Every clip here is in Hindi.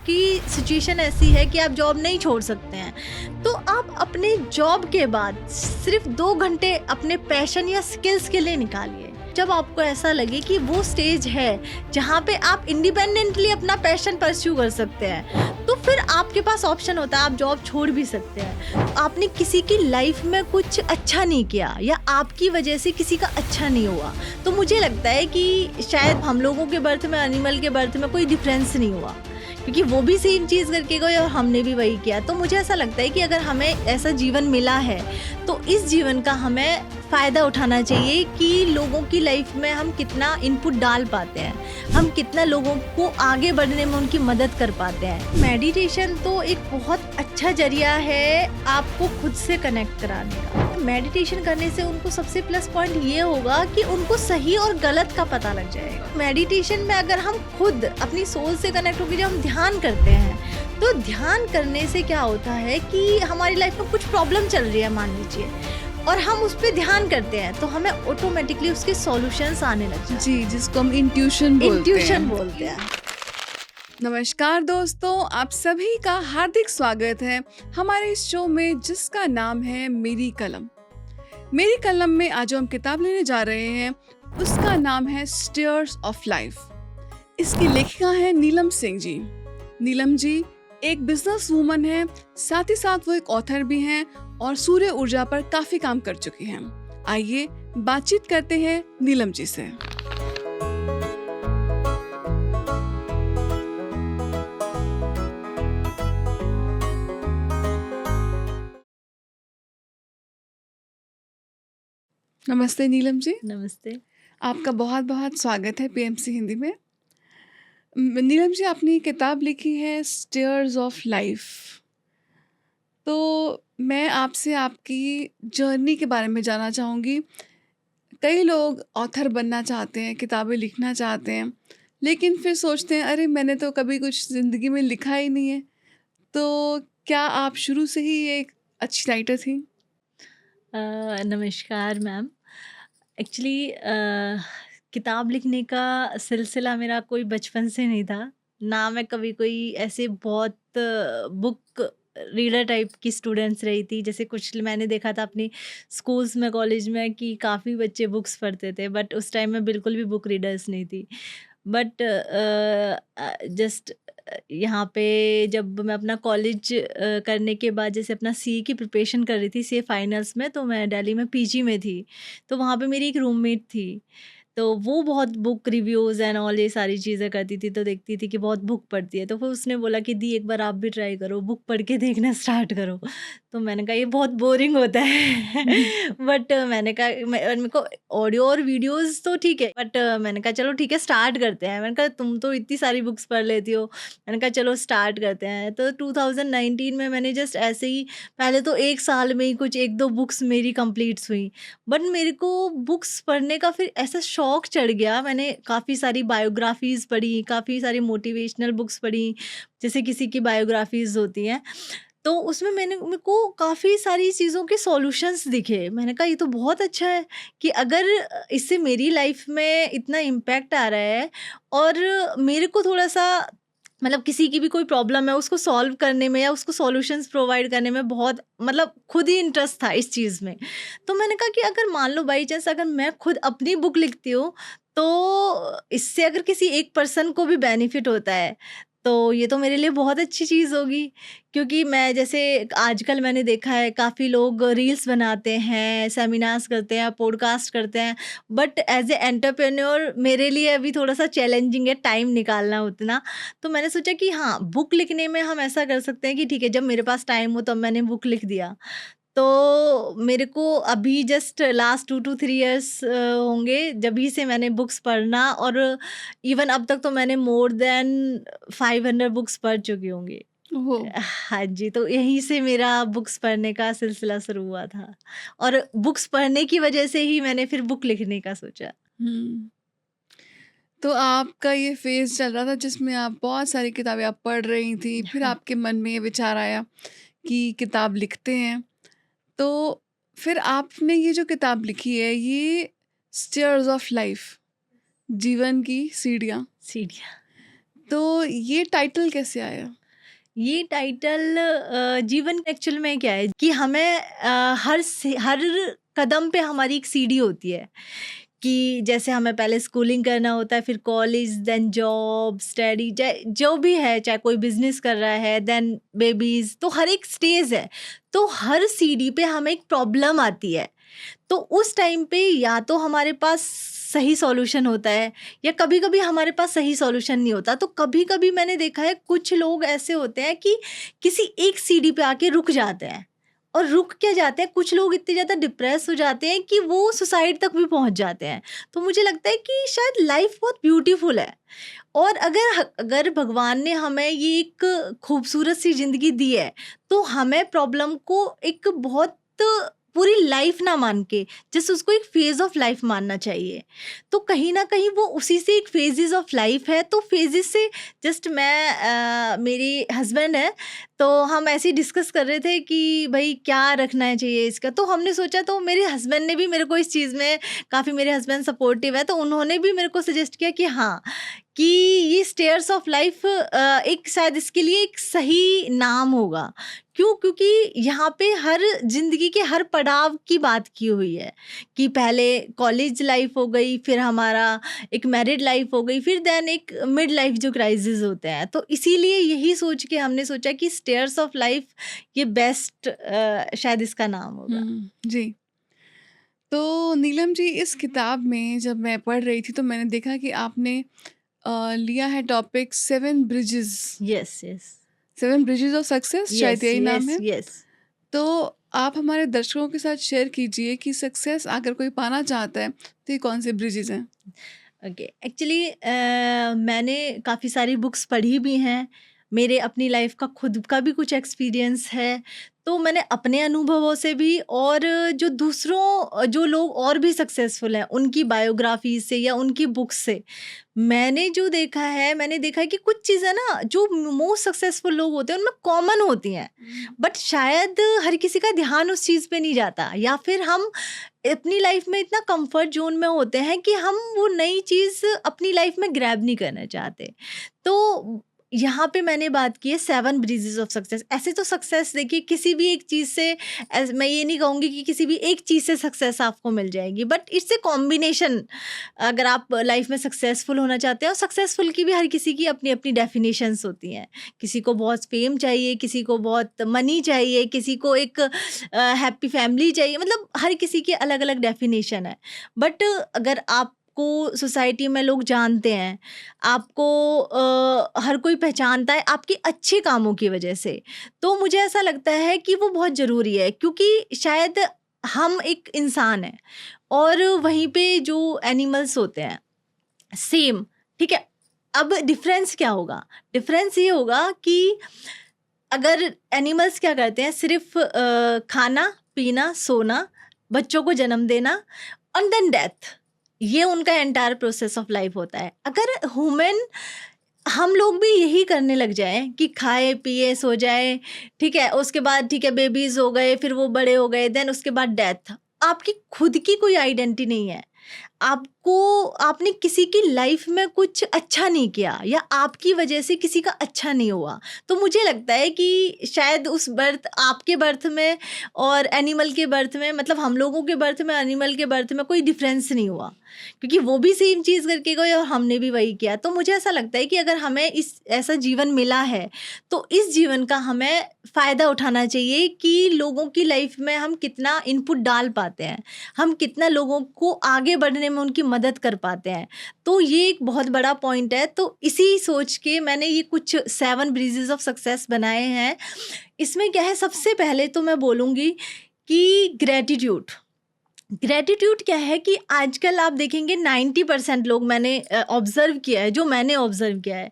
आपकी सिचुएशन ऐसी है कि आप जॉब नहीं छोड़ सकते हैं, तो आप अपने जॉब के बाद सिर्फ 2 घंटे अपने पैशन या स्किल्स के लिए निकालिए। जब आपको ऐसा लगे कि वो स्टेज है जहाँ पे आप इंडिपेंडेंटली अपना पैशन परस्यू कर सकते हैं, तो फिर आपके पास ऑप्शन होता है, आप जॉब छोड़ भी सकते हैं। आपने किसी की लाइफ में कुछ अच्छा नहीं किया या आपकी वजह से किसी का अच्छा नहीं हुआ, तो मुझे लगता है कि शायद हम लोगों के बर्थ में एनिमल के बर्थ में कोई डिफरेंस नहीं हुआ, क्योंकि वो भी सेम चीज़ करके गए और हमने भी वही किया। तो मुझे ऐसा लगता है कि अगर हमें ऐसा जीवन मिला है तो इस जीवन का हमें फ़ायदा उठाना चाहिए कि लोगों की लाइफ में हम कितना इनपुट डाल पाते हैं, हम कितना लोगों को आगे बढ़ने में उनकी मदद कर पाते हैं। मेडिटेशन तो एक बहुत अच्छा जरिया है आपको खुद से कनेक्ट कराने का। मेडिटेशन करने से उनको सबसे प्लस पॉइंट ये होगा कि उनको सही और गलत का पता लग जाएगा। मेडिटेशन में अगर हम खुद अपनी सोल से कनेक्ट होकर जब हम ध्यान करते हैं, तो ध्यान करने से क्या होता है कि हमारी लाइफ में कुछ प्रॉब्लम चल रही है मान लीजिए, और हम उस पर ध्यान करते हैं तो हमें ऑटोमेटिकली उसके सॉल्यूशंस आने लगते हैं। जी, जिसको हम इंट्यूशन बोलते हैं। नमस्कार दोस्तों, आप सभी का हार्दिक स्वागत है हमारे इस शो में जिसका नाम है मेरी कलम। मेरी कलम में आज जो हम किताब लेने जा रहे हैं उसका नाम है स्टेयर्स ऑफ लाइफ। इसकी लेखिका है नीलम सिंह जी। नीलम जी एक बिजनेस वूमन है, साथ ही साथ वो एक ऑथर भी हैं और सूर्य ऊर्जा पर काफी काम कर चुकी हैं। आइए बातचीत करते हैं नीलम जी से। नमस्ते नीलम जी। नमस्ते। आपका बहुत बहुत स्वागत है पीएमसी हिंदी में। नीलम जी, आपने ये किताब लिखी है स्टेयर्स ऑफ लाइफ, तो मैं आपसे आपकी जर्नी के बारे में जानना चाहूँगी। कई लोग ऑथर बनना चाहते हैं, किताबें लिखना चाहते हैं, लेकिन फिर सोचते हैं अरे मैंने तो कभी कुछ ज़िंदगी में लिखा ही नहीं है। तो क्या आप शुरू से ही एक अच्छी राइटर थी? नमस्कार मैम। एक्चुअली किताब लिखने का सिलसिला मेरा कोई बचपन से नहीं था। ना मैं कभी कोई ऐसे बहुत बुक रीडर टाइप की स्टूडेंट्स रही थी। जैसे कुछ मैंने देखा था अपनी स्कूल्स में, कॉलेज में कि काफ़ी बच्चे बुक्स पढ़ते थे, बट उस टाइम मैं बिल्कुल भी बुक रीडर्स नहीं थी। बट जस्ट यहाँ पे जब मैं अपना कॉलेज करने के बाद जैसे अपना सीए की प्रिपरेशन कर रही थी, सीए फाइनल्स में, तो मैं दिल्ली में पीजी में थी। तो वहाँ पे मेरी एक रूममेट थी, तो वो बहुत बुक रिव्यूज़ एंड ऑल ये सारी चीज़ें करती थी, तो देखती थी कि बहुत बुक पढ़ती है। तो फिर उसने बोला कि दी एक बार आप भी ट्राई करो, बुक पढ़ के देखना स्टार्ट करो। तो मैंने कहा ये बहुत बोरिंग होता है बट मैंने कहा मेरे को ऑडियो और वीडियोज़ तो ठीक है, बट मैंने कहा चलो ठीक है स्टार्ट करते हैं। मैंने कहा तुम तो इतनी सारी बुक्स पढ़ लेती हो, मैंने कहा चलो स्टार्ट करते हैं। तो 2019 में मैंने जस्ट ऐसे ही पहले तो 1 साल में ही कुछ 1-2 बुक्स मेरी कंप्लीट्स हुई। बट मेरे को बुक्स पढ़ने का फिर ऐसा शौक चढ़ गया। मैंने काफ़ी सारी बायोग्राफ़ीज़ पढ़ी, काफ़ी सारी मोटिवेशनल बुक्स पढ़ी, जैसे किसी की बायोग्राफ़ीज़ होती हैं। तो उसमें मेरे को काफ़ी सारी चीज़ों के सॉल्यूशंस दिखे। मैंने कहा ये तो बहुत अच्छा है कि अगर इससे मेरी लाइफ़ में इतना इम्पैक्ट आ रहा है और मेरे को थोड़ा-सा मतलब किसी की भी कोई प्रॉब्लम है उसको सॉल्व करने में या उसको सॉल्यूशंस प्रोवाइड करने में बहुत मतलब खुद ही इंटरेस्ट था इस चीज़ में। तो मैंने कहा कि अगर मान लो बाई चांस अगर मैं खुद अपनी बुक लिखती हूँ, तो इससे अगर किसी एक पर्सन को भी बेनिफिट होता है, तो ये तो मेरे लिए बहुत अच्छी चीज़ होगी। क्योंकि मैं जैसे आजकल मैंने देखा है काफ़ी लोग रील्स बनाते हैं, सेमिनार्स करते हैं, पॉडकास्ट करते हैं, बट एज़ ए एंटरप्रेन्योर मेरे लिए अभी थोड़ा-सा चैलेंजिंग है टाइम निकालना उतना। तो मैंने सोचा कि हाँ, बुक लिखने में हम ऐसा कर सकते हैं कि ठीक है, जब मेरे पास टाइम हो तब मैंने बुक लिख दिया। तो मेरे को अभी जस्ट लास्ट 2 टू 3 इयर्स होंगे जभी से मैंने बुक्स पढ़ना, और इवन अब तक तो मैंने मोर देन 500 बुक्स पढ़ चुकी होंगी। ओहो! हाँ जी, तो यहीं से मेरा बुक्स पढ़ने का सिलसिला शुरू हुआ था, और बुक्स पढ़ने की वजह से ही मैंने फिर बुक लिखने का सोचा। हुँ। तो आपका ये फ़ेज़ चल रहा था जिसमें आप बहुत सारी किताबें आप पढ़ रही थी, फिर हाँ। आपके मन में ये विचार आया कि किताब लिखते हैं। तो फिर आपने ये जो किताब लिखी है ये स्टेयर्स ऑफ लाइफ़, जीवन की सीढ़ियाँ। सीढ़ियाँ। तो ये टाइटल कैसे आया? ये टाइटल जीवन एक्चुअल में क्या है कि हमें हर कदम पे हमारी एक सीढ़ी होती है कि जैसे हमें पहले स्कूलिंग करना होता है, फिर कॉलेज, देन जॉब, स्टडी, जो भी है, चाहे कोई बिजनेस कर रहा है, देन बेबीज, तो हर एक स्टेज है। तो हर सीढ़ी पे हमें एक प्रॉब्लम आती है। तो उस टाइम पे या तो हमारे पास सही सॉल्यूशन होता है या कभी-कभी हमारे पास सही सॉल्यूशन नहीं होता। तो कभी-कभी मैंने देखा है कुछ लोग ऐसे होते हैं कि किसी एक सीढ़ी पे आके रुक जाते हैं और रुक क्या जाते हैं, कुछ लोग इतने ज़्यादा डिप्रेस हो जाते हैं कि वो सुसाइड तक भी पहुंच जाते हैं। तो मुझे लगता है कि शायद लाइफ बहुत ब्यूटीफुल है और अगर भगवान ने हमें ये एक खूबसूरत सी ज़िंदगी दी है, तो हमें प्रॉब्लम को एक बहुत पूरी लाइफ ना मान के जस्ट उसको एक फेज़ ऑफ लाइफ मानना चाहिए। तो कहीं न कहीं वो उसी से एक फेजेज़ ऑफ लाइफ है, तो फेजेज़ से जस्ट मेरे हस्बैंड हैं, तो हम ऐसे ही डिस्कस कर रहे थे कि भई क्या रखना चाहिए इसका, तो हमने सोचा, तो मेरे हस्बैंड ने भी मेरे को इस चीज़ में काफ़ी, मेरे हस्बैंड सपोर्टिव है, तो उन्होंने भी मेरे को सजेस्ट किया कि हाँ, कि ये स्टेयर्स ऑफ लाइफ एक शायद इसके लिए एक सही नाम होगा। क्यों? क्योंकि यहाँ पे हर ज़िंदगी के हर पड़ाव की बात की हुई है कि पहले कॉलेज लाइफ हो गई, फिर हमारा एक मैरिड लाइफ हो गई, फिर देन एक मिड लाइफ जो क्राइसिस होते हैं। तो इसीलिए यही सोच के हमने सोचा कि स्टेयर्स ऑफ लाइफ ये बेस्ट शायद इसका नाम होगा। जी। तो नीलम जी, इस किताब में जब मैं पढ़ रही थी तो मैंने देखा कि आपने लिया है topic 7 bridges. Yes, yes. 7 bridges of success, शायद यस, यही नाम यस, है। यस। तो आप हमारे दर्शकों के साथ शेयर कीजिए कि सक्सेस अगर कोई पाना चाहता है तो ये कौन से ब्रिजेस हैं? ओके, एक्चुअली मैंने काफ़ी सारी बुक्स पढ़ी भी हैं, मेरे अपनी लाइफ का खुद का भी कुछ एक्सपीरियंस है, तो मैंने अपने अनुभवों से भी और जो दूसरों जो लोग और भी सक्सेसफुल हैं उनकी बायोग्राफी से या उनकी बुक्स से मैंने जो देखा है, मैंने देखा है कि कुछ चीज़ें ना जो मोस्ट सक्सेसफुल लोग होते हैं उनमें कॉमन होती हैं, बट शायद हर किसी का ध्यान उस चीज़ पे नहीं जाता, या फिर हम अपनी लाइफ में इतना कंफर्ट जोन में होते हैं कि हम वो नई चीज़ अपनी लाइफ में ग्रैब नहीं करना चाहते। तो यहाँ पे मैंने बात की है 7 ब्रीजेस ऑफ सक्सेस। ऐसे तो सक्सेस देखिए किसी भी एक चीज़ से, मैं ये नहीं कहूँगी कि किसी भी एक चीज़ से सक्सेस आपको मिल जाएगी, बट इट्स ए कॉम्बिनेशन। अगर आप लाइफ में सक्सेसफुल होना चाहते हैं, और सक्सेसफुल की भी हर किसी की अपनी अपनी डेफिनेशंस होती हैं। किसी को बहुत फेम चाहिए, किसी को बहुत मनी चाहिए, किसी को एक हैप्पी फैमिली चाहिए, मतलब हर किसी की अलग अलग डेफिनेशन है। बट अगर आपको सोसाइटी में लोग जानते हैं, आपको हर कोई पहचानता है आपके अच्छे कामों की वजह से, तो मुझे ऐसा लगता है कि वो बहुत ज़रूरी है, क्योंकि शायद हम एक इंसान हैं और वहीं पे जो एनिमल्स होते हैं सेम, ठीक है। अब डिफरेंस क्या होगा? डिफरेंस ये होगा कि अगर एनिमल्स क्या करते हैं, सिर्फ खाना पीना सोना, बच्चों को जन्म देना एंड देन डेथ, ये उनका एंटायर प्रोसेस ऑफ लाइफ होता है। अगर ह्यूमन, हम लोग भी यही करने लग जाएं कि खाए पिए सो जाए, ठीक है, उसके बाद ठीक है बेबीज हो गए, फिर वो बड़े हो गए, देन उसके बाद डेथ, आपकी खुद की कोई आइडेंटिटी नहीं है। आपने किसी की लाइफ में कुछ अच्छा नहीं किया या आपकी वजह से किसी का अच्छा नहीं हुआ, तो मुझे लगता है कि शायद उस बर्थ, आपके बर्थ में और एनिमल के बर्थ में, मतलब हम लोगों के बर्थ में एनिमल के बर्थ में कोई डिफरेंस नहीं हुआ, क्योंकि वो भी सेम चीज़ करके गए और हमने भी वही किया। तो मुझे ऐसा लगता है कि अगर हमें ऐसा जीवन मिला है, तो इस जीवन का हमें फ़ायदा उठाना चाहिए कि लोगों की लाइफ में हम कितना इनपुट डाल पाते हैं, हम कितना लोगों को आगे बढ़ने में उनकी मदद कर पाते हैं। तो ये एक बहुत बड़ा पॉइंट है। तो इसी सोच के मैंने ये कुछ 7 ब्रीजेस ऑफ सक्सेस बनाए हैं। इसमें क्या है, सबसे पहले तो मैं बोलूँगी कि ग्रैटिट्यूड। ग्रैटिट्यूड क्या है कि आजकल आप देखेंगे 90% लोग, मैंने ऑब्जर्व किया है, जो मैंने ऑब्जर्व किया है,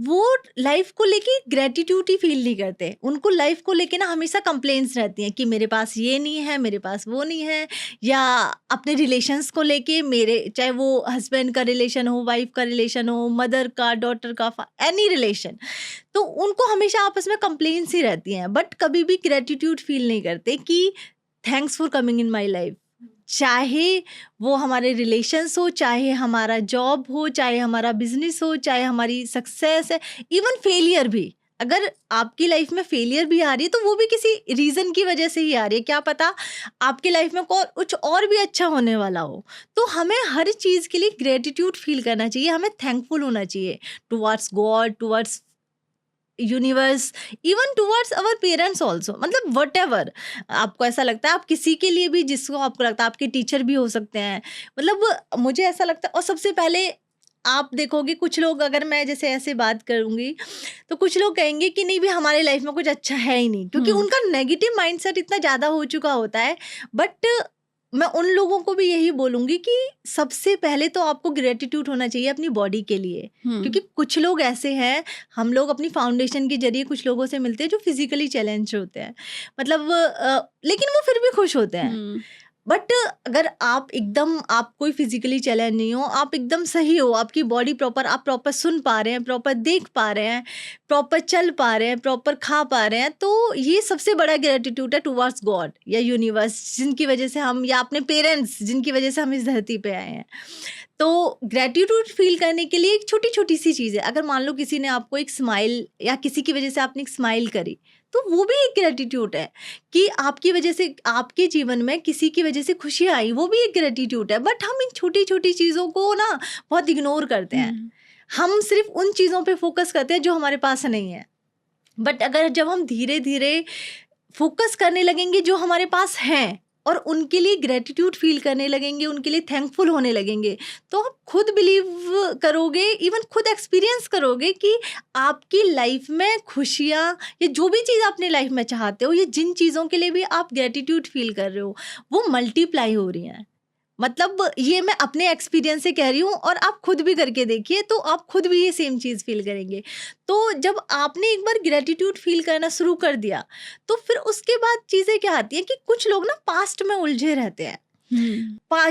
वो लाइफ को लेके ग्रैटिट्यूड ही फील नहीं करते। उनको लाइफ को लेके ना हमेशा कंप्लेंट्स रहती हैं कि मेरे पास ये नहीं है, मेरे पास वो नहीं है, या अपने रिलेशंस को लेके, मेरे चाहे वो हस्बैंड का रिलेशन हो, वाइफ का रिलेशन हो, मदर का, डॉटर का, एनी रिलेशन, तो उनको हमेशा आपस में कंप्लेंट्स ही रहती हैं, बट कभी भी ग्रैटिट्यूड फील नहीं करते कि thanks for coming in my life, चाहे वो हमारे रिलेशंस हो, चाहे हमारा जॉब हो, चाहे हमारा बिजनेस हो, चाहे हमारी सक्सेस है, इवन फेलियर भी। अगर आपकी लाइफ में फेलियर भी आ रही है तो वो भी किसी रीजन की वजह से ही आ रही है, क्या पता आपकी लाइफ में कुछ और भी अच्छा होने वाला हो। तो हमें हर चीज के लिए ग्रेटिट्यूड फील करना चाहिए, हमें थैंकफुल होना चाहिए towards God, towards universe, even towards our parents also. मतलब वट एवर आपको ऐसा लगता है, आप किसी के लिए भी, जिसको आपको लगता है, आपके टीचर भी हो सकते हैं। मतलब मुझे ऐसा लगता है, और सबसे पहले आप देखोगे कुछ लोग, अगर मैं जैसे ऐसे बात करूंगी तो कुछ लोग कहेंगे कि नहीं भी हमारे लाइफ में कुछ अच्छा है ही नहीं, क्योंकि उनका नेगेटिव माइंडसेट इतना ज़्यादा हो चुका होता है। बट मैं उन लोगों को भी यही बोलूंगी कि सबसे पहले तो आपको ग्रेटिट्यूड होना चाहिए अपनी बॉडी के लिए, क्योंकि कुछ लोग ऐसे हैं, हम लोग अपनी फाउंडेशन के जरिए कुछ लोगों से मिलते हैं जो फिजिकली चैलेंज होते हैं, मतलब लेकिन वो फिर भी खुश होते हैं। बट अगर आप कोई फिजिकली चैलेंज नहीं हो, आप एकदम सही हो, आपकी बॉडी प्रॉपर, आप प्रॉपर सुन पा रहे हैं, प्रॉपर देख पा रहे हैं, प्रॉपर चल पा रहे हैं, प्रॉपर खा पा रहे हैं, तो ये सबसे बड़ा ग्रेटिट्यूड है टुवर्ड्स गॉड या यूनिवर्स, जिनकी वजह से हम, या अपने पेरेंट्स जिनकी वजह से हम इस धरती पे आए हैं। तो ग्रेटिट्यूड फील करने के लिए एक छोटी छोटी सी चीज़ है। अगर मान लो किसी ने आपको एक स्माइल, या किसी की वजह से आपने एक स्माइल करी, तो वो भी एक ग्रेटिट्यूड है कि आपकी वजह से, आपके जीवन में किसी की वजह से खुशी आई, वो भी एक ग्रेटिट्यूड है। बट हम इन छोटी छोटी चीज़ों को ना बहुत इग्नोर करते हैं। हम सिर्फ उन चीज़ों पे फोकस करते हैं जो हमारे पास नहीं है। बट अगर जब हम धीरे धीरे फोकस करने लगेंगे जो हमारे पास हैं, और उनके लिए ग्रेटिट्यूड फील करने लगेंगे, उनके लिए थैंकफुल होने लगेंगे, तो आप खुद बिलीव करोगे, इवन खुद एक्सपीरियंस करोगे कि आपकी लाइफ में खुशियाँ, या जो भी चीज़ अपने लाइफ में चाहते हो, या जिन चीज़ों के लिए भी आप ग्रेटिट्यूड फील कर रहे हो, वो मल्टीप्लाई हो रही हैं। मतलब ये मैं अपने एक्सपीरियंस से कह रही हूँ, और आप खुद भी करके देखिए तो आप खुद भी ये सेम चीज़ फील करेंगे। तो जब आपने एक बार ग्रेटिट्यूड फील करना शुरू कर दिया, तो फिर उसके बाद चीज़ें क्या आती हैं कि कुछ लोग ना पास्ट में उलझे रहते हैं,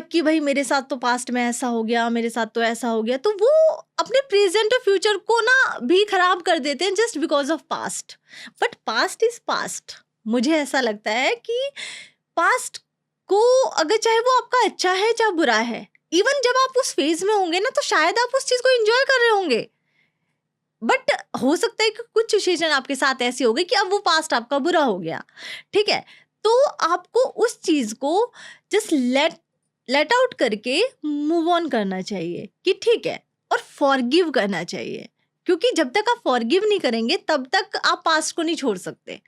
कि भाई मेरे साथ तो पास्ट में ऐसा हो गया, मेरे साथ तो ऐसा हो गया, तो वो अपने प्रेजेंट और फ्यूचर को ना भी खराब कर देते हैं just because of past. But past is past. मुझे ऐसा लगता है कि पास्ट को, अगर चाहे वो आपका अच्छा है चाहे बुरा है, इवन जब आप उस फेज में होंगे ना, तो शायद आप उस चीज को एंजॉय कर रहे होंगे। बट हो सकता है कि कुछ सिचुएशन आपके साथ ऐसी हो गई कि अब वो पास्ट आपका बुरा हो गया, ठीक है, तो आपको उस चीज को जस्ट लेट आउट करके मूव ऑन करना चाहिए कि ठीक है, और फॉरगिव करना चाहिए। क्योंकि जब तक आप फॉरगिव नहीं करेंगे, तब तक आप पास्ट को नहीं छोड़ सकते।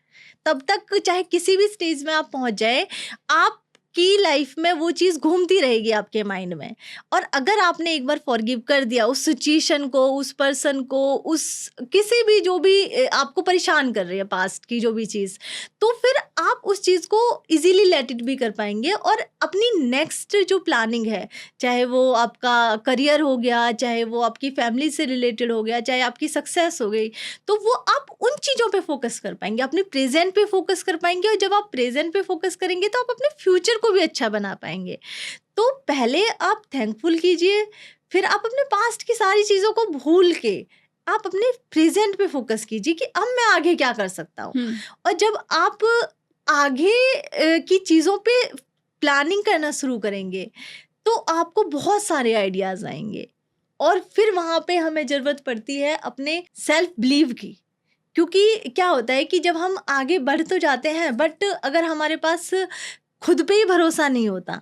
तब तक चाहे किसी भी स्टेज में आप पहुंच जाए, आपकी लाइफ में वो चीज़ घूमती रहेगी आपके माइंड में। और अगर आपने एक बार फॉरगिव कर दिया उस सिचुएशन को, उस पर्सन को, उस किसी भी, जो भी आपको परेशान कर रही है पास्ट की जो भी चीज़, तो फिर आप उस चीज़ को इजीली लेट इट भी कर पाएंगे, और अपनी नेक्स्ट जो प्लानिंग है, चाहे वो आपका करियर हो गया, चाहे वो आपकी फैमिली से रिलेटेड हो गया, चाहे आपकी सक्सेस हो गई, तो वो आप उन चीज़ों पे फोकस कर पाएंगे, अपने प्रेजेंट पे फोकस कर पाएंगे। और जब आप प्रेजेंट पे फोकस करेंगे तो आप अपने फ्यूचर को भी अच्छा बना पाएंगे। तो पहले आप थैंकफुल कीजिए, फिर आप अपने पास्ट की सारी चीज़ों को भूल के आप अपने प्रेजेंट पे फोकस कीजिए कि अब मैं आगे क्या कर सकता हूँ। और जब आप आगे की चीज़ों पे प्लानिंग करना शुरू करेंगे, तो आपको बहुत सारे आइडियाज आएंगे। और फिर वहाँ पे हमें ज़रूरत पड़ती है अपने सेल्फ बिलीव की। क्योंकि क्या होता है कि जब हम आगे बढ़ तो जाते हैं, बट अगर हमारे पास खुद पे ही भरोसा नहीं होता,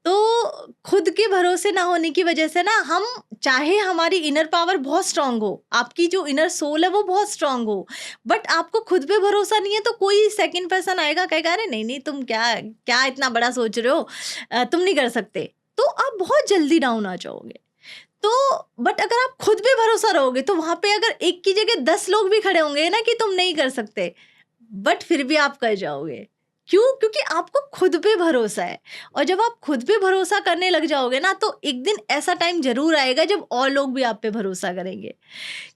तो खुद के भरोसे ना होने की वजह से ना, हम चाहे हमारी इनर पावर बहुत स्ट्रांग हो, आपकी जो इनर सोल है वो बहुत स्ट्रांग हो, बट आपको खुद पे भरोसा नहीं है, तो कोई सेकंड पर्सन आएगा, कहेगा अरे नहीं नहीं, तुम क्या क्या इतना बड़ा सोच रहे हो, तुम नहीं कर सकते, तो आप बहुत जल्दी डाउन आ जाओगे। तो बट अगर आप खुद पे भरोसा रहोगे, तो वहां पे अगर एक की जगह 10 लोग भी खड़े होंगे ना कि तुम नहीं कर सकते, बट फिर भी आप कर जाओगे। क्यों? क्योंकि आपको खुद पे भरोसा है। और जब आप खुद पे भरोसा करने लग जाओगे ना, तो एक दिन ऐसा टाइम जरूर आएगा जब और लोग भी आप पे भरोसा करेंगे।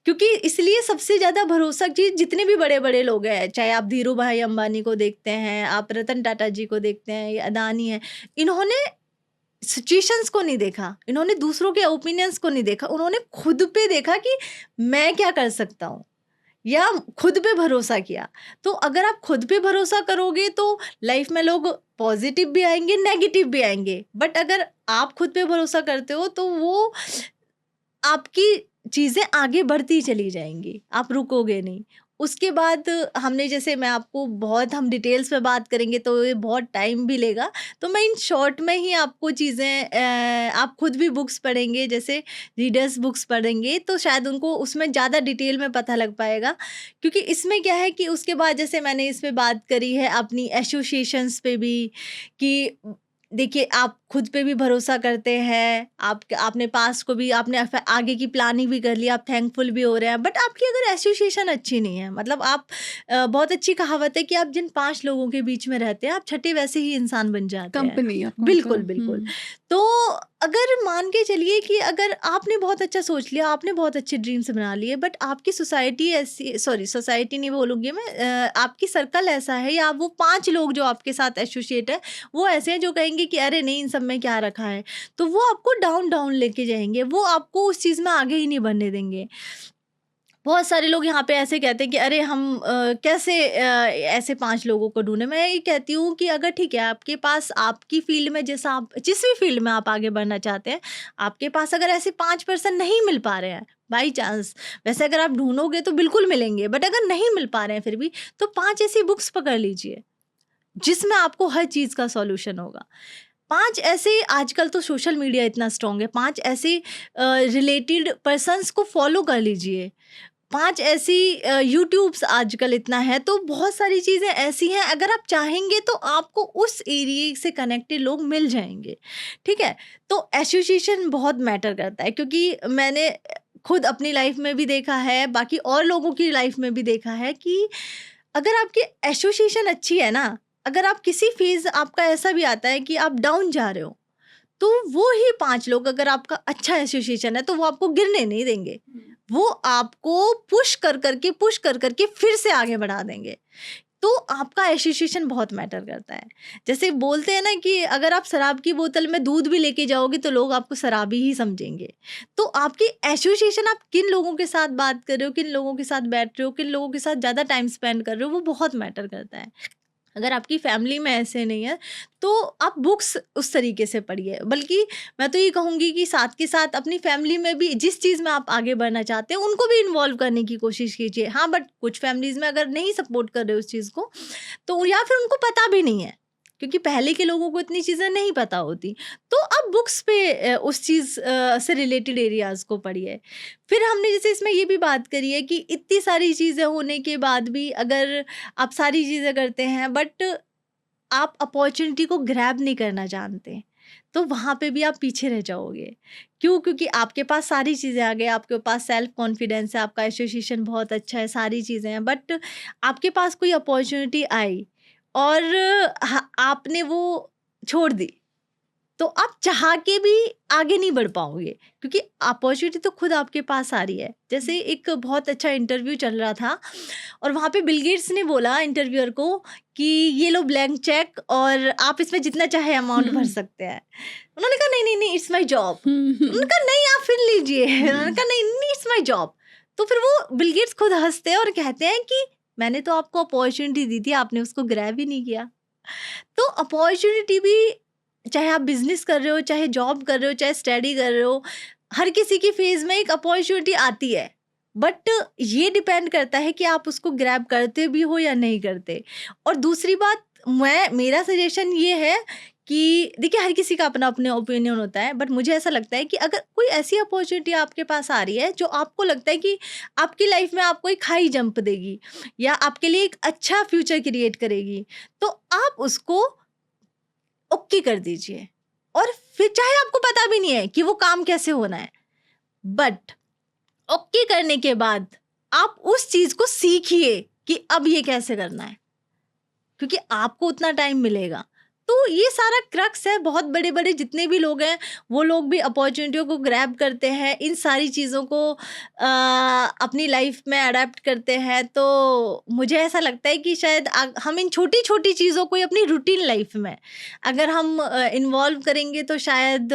क्योंकि इसलिए सबसे ज्यादा भरोसा जी, जितने भी बड़े बड़े लोग हैं, चाहे आप धीरू भाई अंबानी को देखते हैं, आप रतन टाटा जी को देखते हैं, या अदानी है, इन्होंने सिचुएशंस को नहीं देखा, इन्होंने दूसरों के ओपिनियंस को नहीं देखा, उन्होंने खुद पे देखा कि मैं क्या कर सकता हूँ, या खुद पे भरोसा किया। तो अगर आप खुद पे भरोसा करोगे तो लाइफ में लोग पॉजिटिव भी आएंगे, नेगेटिव भी आएंगे, बट अगर आप खुद पे भरोसा करते हो तो वो आपकी चीज़ें आगे बढ़ती चली जाएँगी, आप रुकोगे नहीं। उसके बाद हमने जैसे मैं आपको बहुत हम डिटेल्स में बात करेंगे तो ये बहुत टाइम भी लेगा, तो मैं इन शॉर्ट में ही आपको चीज़ें आप खुद भी बुक्स पढ़ेंगे, जैसे रीडर्स बुक्स पढ़ेंगे तो शायद उनको उसमें ज़्यादा डिटेल में पता लग पाएगा। क्योंकि इसमें क्या है कि उसके बाद जैसे मैंने इस पे बात करी है अपनी एसोसिएशंस पे भी कि देखिए आप खुद पे भी भरोसा करते हैं, आपने पास को भी आपने आगे की प्लानिंग भी कर ली, आप थैंकफुल भी हो रहे हैं, बट आपकी अगर एसोसिएशन अच्छी नहीं है, मतलब आप बहुत अच्छी कहावत है कि आप जिन 5 लोगों के बीच में रहते हैं आप छठे वैसे ही इंसान बन जाते हैं। कंपनी आपको बिल्कुल, मतलब बिल्कुल। तो अगर मान के चलिए कि अगर आपने बहुत अच्छा सोच लिया, आपने बहुत अच्छे ड्रीम्स बना लिए, बट आपकी सोसाइटी ऐसी, सॉरी सोसाइटी नहीं बोलूँगी मैं, आपकी सर्कल ऐसा है या वो 5 लोग जो आपके साथ एसोसिएट है, वो ऐसे हैं जो कहेंगे कि अरे नहीं इन सब में क्या रखा है, तो वो आपको डाउन डाउन लेके जाएँगे, वो आपको उस चीज़ में आगे ही नहीं बढ़ने देंगे। बहुत सारे लोग यहाँ पे ऐसे कहते हैं कि अरे हम कैसे ऐसे 5 लोगों को ढूँढे। मैं ये कहती हूँ कि अगर ठीक है आपके पास आपकी फ़ील्ड में जैसा आप जिस भी फ़ील्ड में आप आगे बढ़ना चाहते हैं, आपके पास अगर ऐसे 5 पर्सन नहीं मिल पा रहे हैं, बाई चांस, वैसे अगर आप ढूँढोगे तो बिल्कुल मिलेंगे, बट अगर नहीं मिल पा रहे हैं फिर भी, तो 5 ऐसी बुक्स पकड़ लीजिए, जिसमें आपको हर चीज़ का सॉल्यूशन होगा। 5 ऐसे, आजकल तो सोशल मीडिया इतना स्ट्रॉन्ग है, 5 ऐसे रिलेटेड पर्सन्स को फ़ॉलो कर लीजिए। 5 ऐसी यूट्यूब्स आजकल इतना है, तो बहुत सारी चीज़ें ऐसी हैं, अगर आप चाहेंगे तो आपको उस एरिया से कनेक्टेड लोग मिल जाएँगे, ठीक है? तो एसोसिएशन बहुत मैटर करता है, क्योंकि मैंने खुद अपनी लाइफ़ में भी देखा है, बाकी और लोगों की लाइफ़ में भी देखा है कि अगर आपकी एसोसिएशन अच्छी है ना, अगर आप किसी फ़ेज़ आपका ऐसा भी आता है कि आप डाउन जा रहे हो, तो वो ही 5 लोग, अगर आपका अच्छा एसोसिएशन है, तो वो आपको गिरने नहीं देंगे। वो आपको पुश कर कर के फिर से आगे बढ़ा देंगे। तो आपका एसोसिएशन बहुत मैटर करता है। जैसे बोलते हैं ना कि अगर आप शराब की बोतल में दूध भी लेके जाओगे तो लोग आपको शराबी ही समझेंगे। तो आपकी एसोसिएशन, आप किन लोगों के साथ बात कर रहे हो, किन लोगों के साथ बैठ रहे हो, किन लोगों के साथ ज़्यादा टाइम स्पेंड कर रहे हो, वो बहुत मैटर करता है। अगर आपकी फैमिली में ऐसे नहीं है, तो आप बुक्स उस तरीके से पढ़िए। बल्कि मैं तो ये कहूँगी कि साथ के साथ अपनी फैमिली में भी जिस चीज़ में आप आगे बढ़ना चाहते हैं, उनको भी इन्वॉल्व करने की कोशिश कीजिए। हाँ, बट कुछ फैमिलीज़ में अगर नहीं सपोर्ट कर रहे उस चीज़ को, तो या फिर उनको पता भी नहीं है, क्योंकि पहले के लोगों को इतनी चीज़ें नहीं पता होती। तो आप बुक्स पे उस चीज़ से रिलेटेड एरियाज़ को पढ़िए। फिर हमने जैसे इसमें ये भी बात करी है कि इतनी सारी चीज़ें होने के बाद भी अगर आप सारी चीज़ें करते हैं, बट आप अपॉर्चुनिटी को ग्रैब नहीं करना जानते, तो वहाँ पे भी आप पीछे रह जाओगे। क्यों? क्योंकि आपके पास सारी चीज़ें आ गई, आपके पास सेल्फ कॉन्फिडेंस है, आपका एसोसिएशन बहुत अच्छा है, सारी चीज़ें हैं, बट आपके पास कोई अपॉर्चुनिटी आई और आपने वो छोड़ दी, तो आप चाह के भी आगे नहीं बढ़ पाओगे, क्योंकि अपॉर्चुनिटी तो खुद आपके पास आ रही है। जैसे एक बहुत अच्छा इंटरव्यू चल रहा था और वहाँ पे बिल गेट्स ने बोला इंटरव्यूअर को कि ये लो ब्लैंक चेक और आप इसमें जितना चाहे अमाउंट भर सकते हैं। उन्होंने कहा नहीं नहीं नहीं, इट्स माय जॉब। उन्होंने कहा नहीं आप फिर लीजिए। उन्होंने कहा नहीं नहीं, इट्स माय जॉब। तो फिर वो बिल गेट्स खुद हंसते हैं और कहते हैं कि मैंने तो आपको अपॉर्चुनिटी दी थी, आपने उसको ग्रैब ही नहीं किया। तो अपॉर्चुनिटी भी, चाहे आप बिजनेस कर रहे हो, चाहे जॉब कर रहे हो, चाहे स्टडी कर रहे हो, हर किसी की फेज में एक अपॉर्चुनिटी आती है, बट ये डिपेंड करता है कि आप उसको ग्रैब करते भी हो या नहीं करते। और दूसरी बात, मेरा सजेशन ये है कि देखिए हर किसी का अपना अपना ओपिनियन होता है, बट मुझे ऐसा लगता है कि अगर कोई ऐसी अपॉर्चुनिटी आपके पास आ रही है जो आपको लगता है कि आपकी लाइफ में आपको एक हाई जंप देगी या आपके लिए एक अच्छा फ्यूचर क्रिएट करेगी, तो आप उसको ओके कर दीजिए। और फिर चाहे आपको पता भी नहीं है कि वो काम कैसे होना है, बट ओके करने के बाद आप उस चीज को सीखिए कि अब ये कैसे करना है, क्योंकि आपको उतना टाइम मिलेगा। तो ये सारा क्रक्स है। बहुत बड़े बड़े जितने भी लोग हैं, वो लोग भी अपॉर्चुनिटियों को ग्रैब करते हैं, इन सारी चीज़ों को अपनी लाइफ में अडेप्ट करते हैं। तो मुझे ऐसा लगता है कि शायद हम इन छोटी छोटी चीज़ों को ही अपनी रूटीन लाइफ में अगर हम इन्वॉल्व करेंगे, तो शायद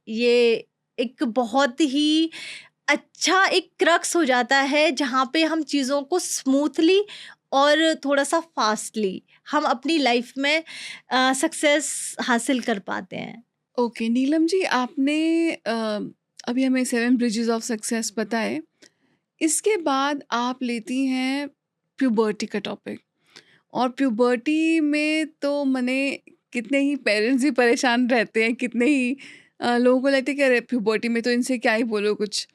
ये एक बहुत ही अच्छा एक क्रक्स हो जाता है जहाँ पे हम चीज़ों को स्मूथली और थोड़ा-सा फास्टली हम अपनी लाइफ में सक्सेस हासिल कर पाते हैं। ओके, नीलम जी, आपने अभी हमें 7 ब्रिजेस ऑफ सक्सेस बताए। इसके बाद आप लेती हैं प्यूबर्टी का टॉपिक, और प्यूबर्टी में तो मने कितने ही पेरेंट्स भी परेशान रहते हैं, कितने ही लोगों को लगता है कि अरे प्यूबर्टी में तो इनसे क्या ही बोलो कुछ।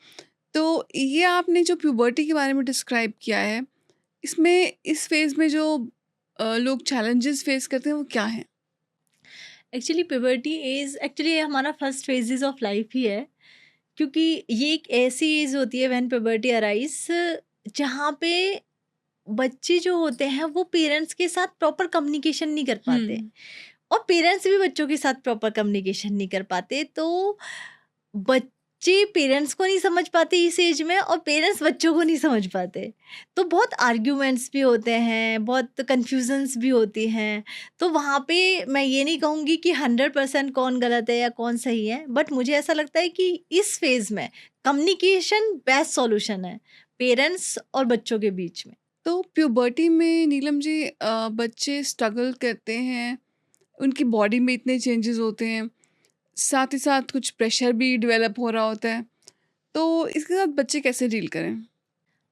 तो ये आपने जो प्यूबर्टी के बारे में डिस्क्राइब किया है, इसमें इस फेज़ में जो लोग चैलेंजेस फेस करते हैं वो क्या हैं? एक्चुअली प्यूबर्टी एज एक्चुअली हमारा फर्स्ट फेजेस ऑफ लाइफ ही है, क्योंकि ये एक ऐसी एज होती है व्हेन प्यूबर्टी अराइज, जहाँ पे बच्चे जो होते हैं वो पेरेंट्स के साथ प्रॉपर कम्युनिकेशन नहीं कर पाते, हुँ। और पेरेंट्स भी बच्चों के साथ प्रॉपर कम्युनिकेशन नहीं कर पाते। तो बच्चे पेरेंट्स को नहीं समझ पाते इस एज में, और पेरेंट्स बच्चों को नहीं समझ पाते। तो बहुत आर्ग्यूमेंट्स भी होते हैं, बहुत कन्फ्यूजन्स भी होती हैं। तो वहाँ पे मैं ये नहीं कहूँगी कि 100% कौन गलत है या कौन सही है, बट मुझे ऐसा लगता है कि इस फेज़ में कम्युनिकेशन बेस्ट सॉल्यूशन है पेरेंट्स और बच्चों के बीच में। तो प्यूबर्टी में नीलम जी बच्चे स्ट्रगल करते हैं, उनकी बॉडी में इतने चेंजेस होते हैं, साथ ही साथ कुछ प्रेशर भी डेवलप हो रहा होता है। तो इसके साथ बच्चे कैसे डील करें?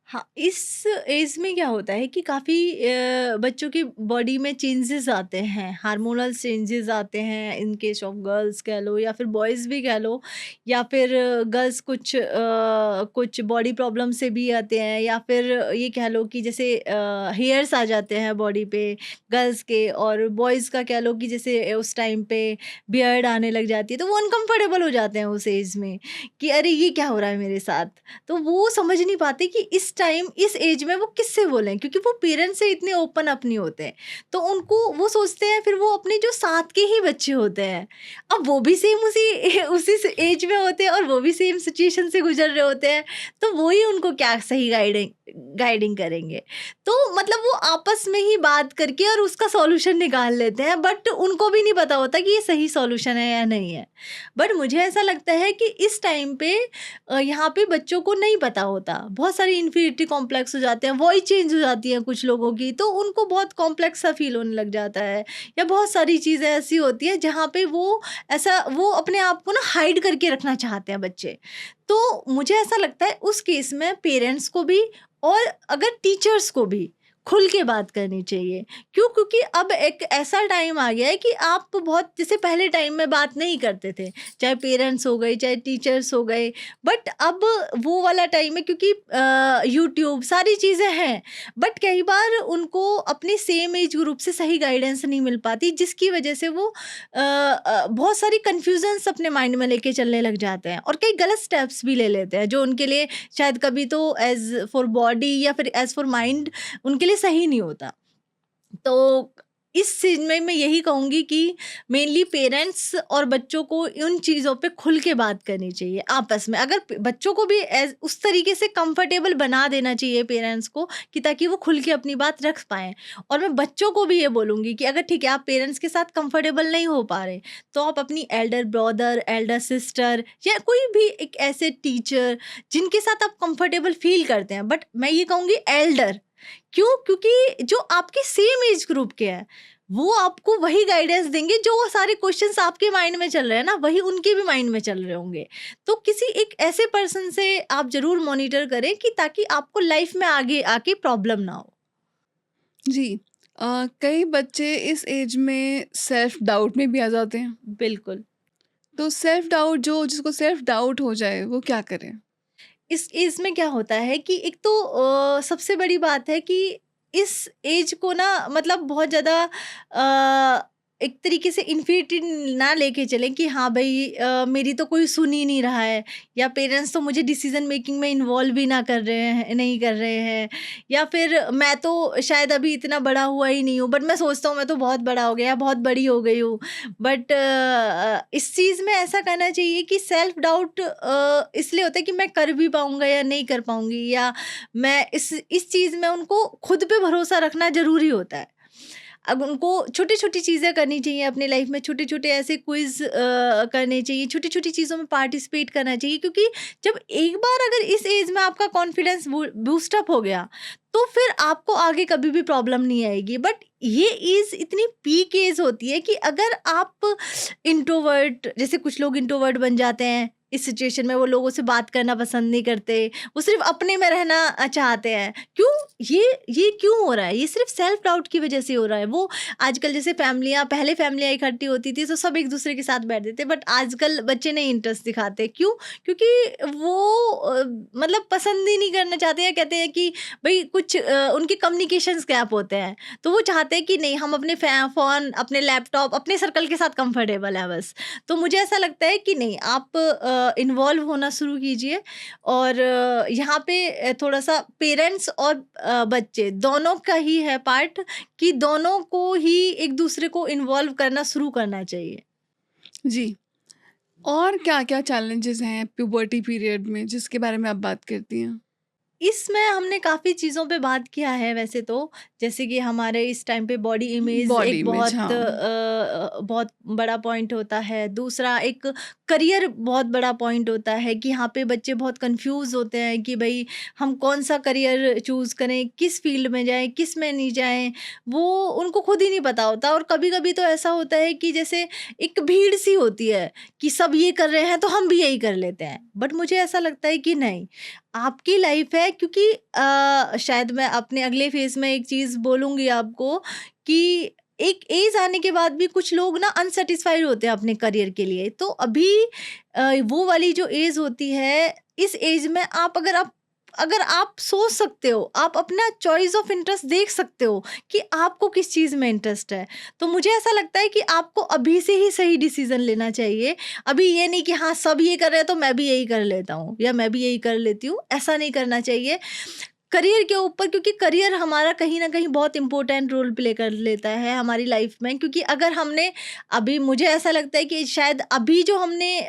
हाँ, इस एज में क्या होता है कि काफ़ी बच्चों की बॉडी में चेंजेस आते हैं, हार्मोनल चेंजेस आते हैं, इन केस ऑफ गर्ल्स कह लो या फिर बॉयज़ भी कह लो, या फिर गर्ल्स कुछ बॉडी प्रॉब्लम से भी आते हैं, या फिर ये कह लो कि जैसे हेयर्स आ जाते हैं बॉडी पे गर्ल्स के, और बॉयज़ का कह लो कि जैसे उस टाइम पे बियर्ड आने लग जाती है, तो वो अनकंफर्टेबल हो जाते हैं उस एज में कि अरे ये क्या हो रहा है मेरे साथ। तो वो समझ नहीं पाते कि इस टाइम इस एज में वो किससे बोलें, क्योंकि वो पेरेंट्स से इतने ओपन अप नहीं होते हैं। तो उनको वो सोचते हैं, फिर वो अपने जो साथ के ही बच्चे होते हैं, अब वो भी सेम उसी उसी एज में होते हैं और वो भी सेम सिचुएशन से गुजर रहे होते हैं, तो वो ही उनको क्या सही गाइडिंग गाइडिंग करेंगे। तो मतलब वो आपस में ही बात करके और उसका सॉल्यूशन निकाल लेते हैं, बट उनको भी नहीं पता होता कि ये सही सॉल्यूशन है या नहीं है। बट मुझे ऐसा लगता है कि इस टाइम पे यहाँ पे बच्चों को नहीं पता होता, बहुत सारी इन्फीरियरिटी कॉम्प्लेक्स हो जाते हैं, वॉइस चेंज हो जाती है कुछ लोगों की, तो उनको बहुत कॉम्प्लेक्स सा फील होने लग जाता है, या बहुत सारी चीज़ें ऐसी होती हैं जहाँ पे वो अपने आप को ना हाइड करके रखना चाहते हैं बच्चे। तो मुझे ऐसा लगता है उस केस में पेरेंट्स को भी और अगर टीचर्स को भी खुल के बात करनी चाहिए। क्यों? क्योंकि अब एक ऐसा टाइम आ गया है कि आप बहुत जैसे पहले टाइम में बात नहीं करते थे, चाहे पेरेंट्स हो गए, चाहे टीचर्स हो गए, बट अब वो वाला टाइम है, क्योंकि यूट्यूब सारी चीज़ें हैं, बट कई बार उनको अपने सेम एज ग्रुप से सही गाइडेंस नहीं मिल पाती, जिसकी वजह से वो बहुत सारी कन्फ्यूजन्स अपने माइंड में लेके चलने लग जाते हैं और कई गलत स्टेप्स भी ले लेते हैं, जो उनके लिए शायद कभी तो एज फॉर बॉडी या फिर एज फॉर माइंड उनके लिए सही नहीं होता। तो इस चीज़ में मैं यही कहूँगी कि मेनली पेरेंट्स और बच्चों को उन चीज़ों पे खुल के बात करनी चाहिए आपस में। अगर बच्चों को भी एज उस तरीके से कंफर्टेबल बना देना चाहिए पेरेंट्स को, कि ताकि वो खुल के अपनी बात रख पाएँ। और मैं बच्चों को भी ये बोलूँगी कि अगर ठीक है आप पेरेंट्स के साथ कंफर्टेबल नहीं हो पा रहे, तो आप अपनी एल्डर ब्रदर, एल्डर सिस्टर या कोई भी एक ऐसे टीचर जिनके साथ आप कंफर्टेबल फ़ील करते हैं, बट मैं ये कहूँगी एल्डर। क्यों? क्योंकि जो आपके सेम एज ग्रुप के हैं, वो आपको वही गाइडेंस देंगे, जो वो सारे क्वेश्चंस आपके माइंड में चल रहे हैं ना, वही उनके भी माइंड में चल रहे होंगे। तो किसी एक ऐसे पर्सन से आप ज़रूर मॉनिटर करें कि ताकि आपको लाइफ में आगे आके प्रॉब्लम ना हो। जी। कई बच्चे इस एज में सेल्फ डाउट में भी आ जाते हैं। बिल्कुल। तो सेल्फ डाउट जो जिसको सेल्फ डाउट हो जाए वो क्या करे? इस एज में क्या होता है कि एक तो सबसे बड़ी बात है कि इस एज को ना मतलब बहुत ज़्यादा एक तरीके से इन्फिनिटी ना लेके चलें कि हाँ भाई मेरी तो कोई सुन ही नहीं रहा है, या पेरेंट्स तो मुझे डिसीजन मेकिंग में इन्वॉल्व भी ना कर रहे हैं, नहीं कर रहे हैं, या फिर मैं तो शायद अभी इतना बड़ा हुआ ही नहीं हूँ, बट मैं सोचता हूँ मैं तो बहुत बड़ा हो गया, बहुत बड़ी हो गई हूँ। बट इस चीज़ में ऐसा करना चाहिए कि सेल्फ डाउट इसलिए होता है कि मैं कर भी पाऊँगा या नहीं कर पाऊँगी, या मैं इस चीज़ में उनको खुद पे भरोसा रखना ज़रूरी होता है। अब उनको छोटी-छोटी चीज़ें करनी चाहिए अपनी लाइफ में, छोटे-छोटे ऐसे क्विज़ करने चाहिए, छोटी-छोटी चीज़ों में पार्टिसिपेट करना चाहिए, क्योंकि जब एक बार अगर इस एज में आपका कॉन्फिडेंस बूस्ट अप हो गया, तो फिर आपको आगे कभी भी प्रॉब्लम नहीं आएगी। बट ये एज इतनी पीक एज होती है कि अगर आप इंट्रोवर्ट, जैसे कुछ लोग इंट्रोवर्ट बन जाते हैं इस सिचुएशन में, वो लोगों से बात करना पसंद नहीं करते, वो सिर्फ अपने में रहना चाहते हैं। क्यों? ये क्यों हो रहा है? ये सिर्फ सेल्फ डाउट की वजह से हो रहा है। वो आजकल जैसे पहले फैमिलियाँ इकट्ठी होती थी तो सब एक दूसरे के साथ बैठते थे, बट आजकल बच्चे नहीं इंटरेस्ट दिखाते। क्यों? क्योंकि वो मतलब पसंद ही नहीं करना चाहते, या कहते हैं कि भाई कुछ उनके कम्युनिकेशंस गैप होते हैं, तो वो चाहते हैं कि नहीं, हम अपने फ़ोन, अपने लैपटॉप, अपने सर्कल के साथ कंफर्टेबल है बस। तो मुझे ऐसा लगता है कि नहीं, आप इन्वॉल्व होना शुरू कीजिए, और यहाँ पे थोड़ा-सा पेरेंट्स और बच्चे दोनों का ही है पार्ट, कि दोनों को ही एक दूसरे को इन्वॉल्व करना शुरू करना चाहिए। जी। और क्या-क्या चैलेंजेस हैं प्यूबर्टी पीरियड में जिसके बारे में आप बात करती हैं? इसमें हमने काफ़ी चीज़ों पे बात किया है वैसे तो, जैसे कि हमारे इस टाइम पे बॉडी इमेज बॉडी एक इमेज, बहुत हाँ। बहुत बड़ा पॉइंट होता है। दूसरा एक करियर बहुत बड़ा पॉइंट होता है, कि यहाँ पे बच्चे बहुत कंफ्यूज होते हैं कि भाई हम कौन सा करियर चूज़ करें, किस फील्ड में जाएँ, किस में नहीं जाएँ, वो उनको खुद ही नहीं पता होता। और कभी-कभी तो ऐसा होता है कि जैसे एक भीड़ सी होती है कि सब ये कर रहे हैं तो हम भी यही कर लेते हैं। बट मुझे ऐसा लगता है कि नहीं, आपकी लाइफ है, क्योंकि शायद मैं अपने अगले फेज में एक चीज़ बोलूँगी आपको, कि एक एज आने के बाद भी कुछ लोग ना अनसेटिस्फाइड होते हैं अपने करियर के लिए। तो अभी वो वाली जो एज होती है, इस एज में अगर आप सोच सकते हो, आप अपना चॉइस ऑफ इंटरेस्ट देख सकते हो कि आपको किस चीज़ में इंटरेस्ट है, तो मुझे ऐसा लगता है कि आपको अभी से ही सही डिसीजन लेना चाहिए। अभी ये नहीं कि हाँ, सब ये कर रहे हैं तो मैं भी यही कर लेता हूँ, या मैं भी यही कर लेती हूँ, ऐसा नहीं करना चाहिए। करियर के ऊपर, क्योंकि करियर हमारा कहीं न कहीं बहुत इम्पोर्टेंट रोल प्ले कर लेता है हमारी लाइफ में, क्योंकि अगर हमने अभी, मुझे ऐसा लगता है कि शायद अभी जो हमने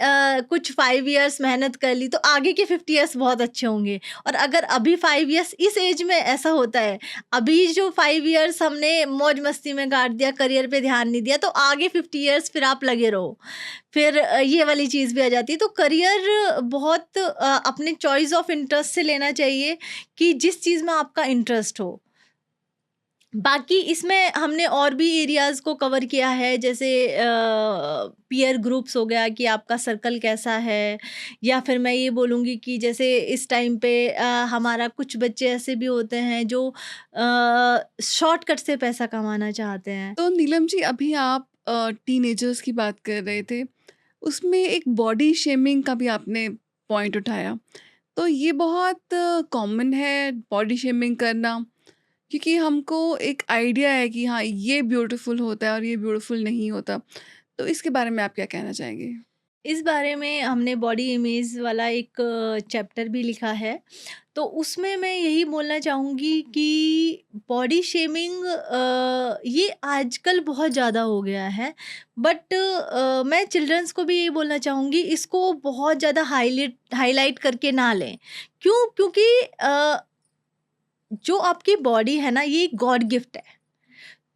कुछ 5 इयर्स मेहनत कर ली, तो आगे के 50 इयर्स बहुत अच्छे होंगे। और अगर अभी 5 इयर्स इस एज में ऐसा होता है, अभी जो 5 इयर्स हमने मौज-मस्ती में काट दिया, करियर पे ध्यान नहीं दिया, तो आगे 50 इयर्स फिर आप लगे रहो। फिर ये वाली चीज़ भी आ जाती है। तो करियर बहुत अपने चॉइस ऑफ इंटरेस्ट से लेना चाहिए, कि जिस चीज़ में आपका इंटरेस्ट हो। बाकी इसमें हमने और भी एरियाज़ को कवर किया है, जैसे पीयर ग्रुप्स हो गया, कि आपका सर्कल कैसा है, या फिर मैं ये बोलूँगी कि जैसे इस टाइम पे हमारा कुछ बच्चे ऐसे भी होते हैं जो शॉर्टकट से पैसा कमाना चाहते हैं। तो नीलम जी, अभी आप टीनेजर्स की बात कर रहे थे, उसमें एक बॉडी शेमिंग का भी आपने पॉइंट उठाया। तो ये बहुत कॉमन है बॉडी शेमिंग करना, क्योंकि हमको एक आइडिया है कि हाँ, ये ब्यूटीफुल होता है और ये ब्यूटीफुल नहीं होता। तो इसके बारे में आप क्या कहना चाहेंगे? इस बारे में हमने बॉडी इमेज वाला एक चैप्टर भी लिखा है। तो उसमें मैं यही बोलना चाहूँगी कि बॉडी शेमिंग ये आजकल बहुत ज़्यादा हो गया है। बट मैं चिल्ड्रंस को भी यही बोलना चाहूँगी, इसको बहुत ज़्यादा हाईलाइट करके ना लें। क्यों? क्योंकि जो आपकी बॉडी है ना, ये गॉड गिफ्ट है।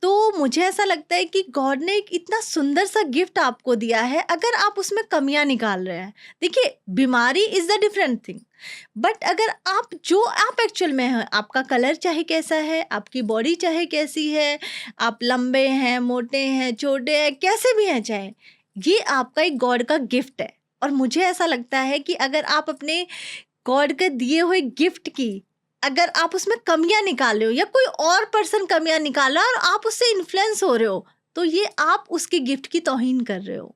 तो मुझे ऐसा लगता है कि गॉड ने एक इतना सुंदर सा गिफ्ट आपको दिया है, अगर आप उसमें कमियां निकाल रहे हैं, देखिए, बीमारी is the different thing. But अगर आप जो आप एक्चुअल में हैं, आपका कलर चाहे कैसा है, आपकी बॉडी चाहे कैसी है, आप लंबे हैं, मोटे हैं, छोटे हैं, कैसे भी हैं चाहे, ये आपका एक गॉड का गिफ्ट है। और मुझे ऐसा लगता है कि अगर आप अपने गॉड के दिए हुए गिफ्ट की, अगर आप उसमें कमियां निकाल रहे हो, या कोई और पर्सन कमियां निकाल रहा है और आप उससे इन्फ्लुएंस हो रहे हो, तो ये आप उसके गिफ्ट की तौहीन कर रहे हो।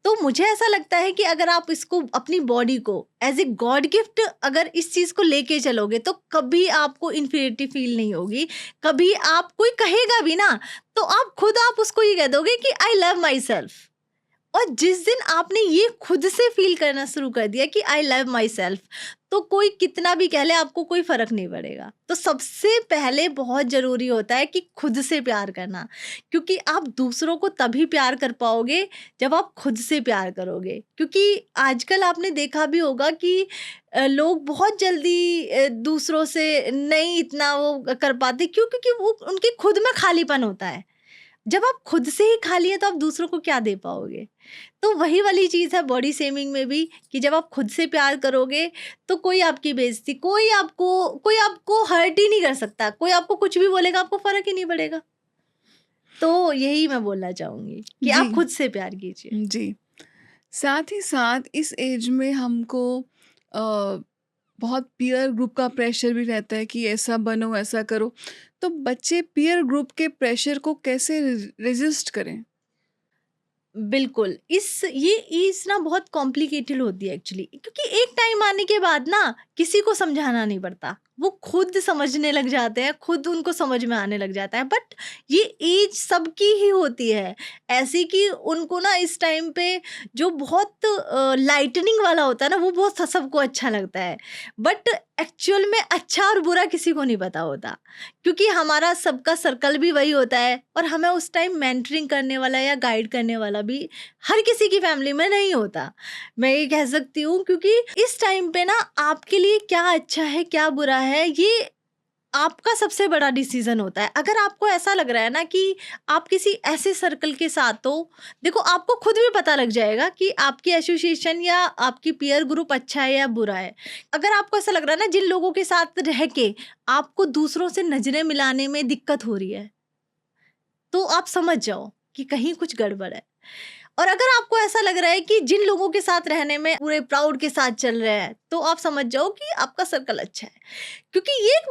तो मुझे ऐसा लगता है कि अगर आप इसको, अपनी बॉडी को एज ए गॉड गिफ्ट, अगर इस चीज़ को लेके चलोगे, तो कभी आपको इन्फीरियरिटी फील नहीं होगी। कभी आप, कोई कहेगा भी ना, तो आप उसको ये कह दोगे कि आई लव माई सेल्फ। और जिस दिन आपने ये खुद से फील करना शुरू कर दिया कि आई लव माई सेल्फ, तो कोई कितना भी कह ले, आपको कोई फर्क नहीं पड़ेगा। तो सबसे पहले बहुत जरूरी होता है कि खुद से प्यार करना, क्योंकि आप दूसरों को तभी प्यार कर पाओगे जब आप खुद से प्यार करोगे। क्योंकि आजकल आपने देखा भी होगा कि लोग बहुत जल्दी दूसरों से नहीं इतना वो कर पाते। क्यों? क्योंकि वो उनके खुद में खालीपन होता है। जब आप खुद से ही खाली हैं तो आप दूसरों को क्या दे पाओगे? तो वही वाली चीज़ है बॉडी शेमिंग में भी, कि जब आप खुद से प्यार करोगे तो कोई आपकी बेइज़्ज़ती, कोई आपको हर्ट ही नहीं कर सकता, कोई आपको कुछ भी बोलेगा, आपको फ़र्क ही नहीं पड़ेगा। तो यही मैं बोलना चाहूँगी कि जी, आप खुद से प्यार कीजिए। जी। साथ ही साथ इस एज में हमको अ, बहुत पीयर ग्रुप का प्रेशर भी रहता है कि ऐसा बनो, ऐसा करो। तो बच्चे पीयर ग्रुप के प्रेशर को कैसे रेज़िस्ट करें? बिल्कुल, ये ऐज ना बहुत कॉम्प्लिकेटेड होती है एक्चुअली, क्योंकि एक टाइम आने के बाद ना किसी को समझाना नहीं पड़ता। वो खुद समझने लग जाते हैं, खुद उनको समझ में आने लग जाता है। बट ये ऐज सबकी ही होती है, ऐसी कि उनको ना इस टाइम पे जो बहुत लाइटनिंग वाला होता है ना, वो बहुत सबको अच्छा लगता है। बट एक्चुअल में अच्छा और बुरा किसी को नहीं पता होता, क्योंकि हमारा सबका सर्कल भी वही होता है और हमें उस टाइम मेंटरिंग करने वाला या गाइड करने वाला भी हर किसी की फैमिली में नहीं होता। मैं ये कह सकती हूँ, क्योंकि इस टाइम पे ना आपके लिए क्या अच्छा है, क्या बुरा है, ये आपका सबसे बड़ा डिसीजन होता है। अगर आपको ऐसा लग रहा है ना कि आप किसी ऐसे सर्कल के साथ हो, देखो आपको खुद भी पता लग जाएगा कि आपकी एसोसिएशन या आपकी पीयर ग्रुप अच्छा है या बुरा है। अगर आपको ऐसा लग रहा है ना जिन लोगों के साथ रह के आपको दूसरों से नज़रें मिलाने में दिक्कत हो रही है, तो आप समझ जाओ कि कहीं कुछ गड़बड़ है। और अगर आपको ऐसा लग रहा है कि जिन लोगों के साथ रहने में पूरे प्राउड के साथ चल रहे हैं, तो आप समझ जाओ कि आपका सर्कल अच्छा है। क्योंकि ये एक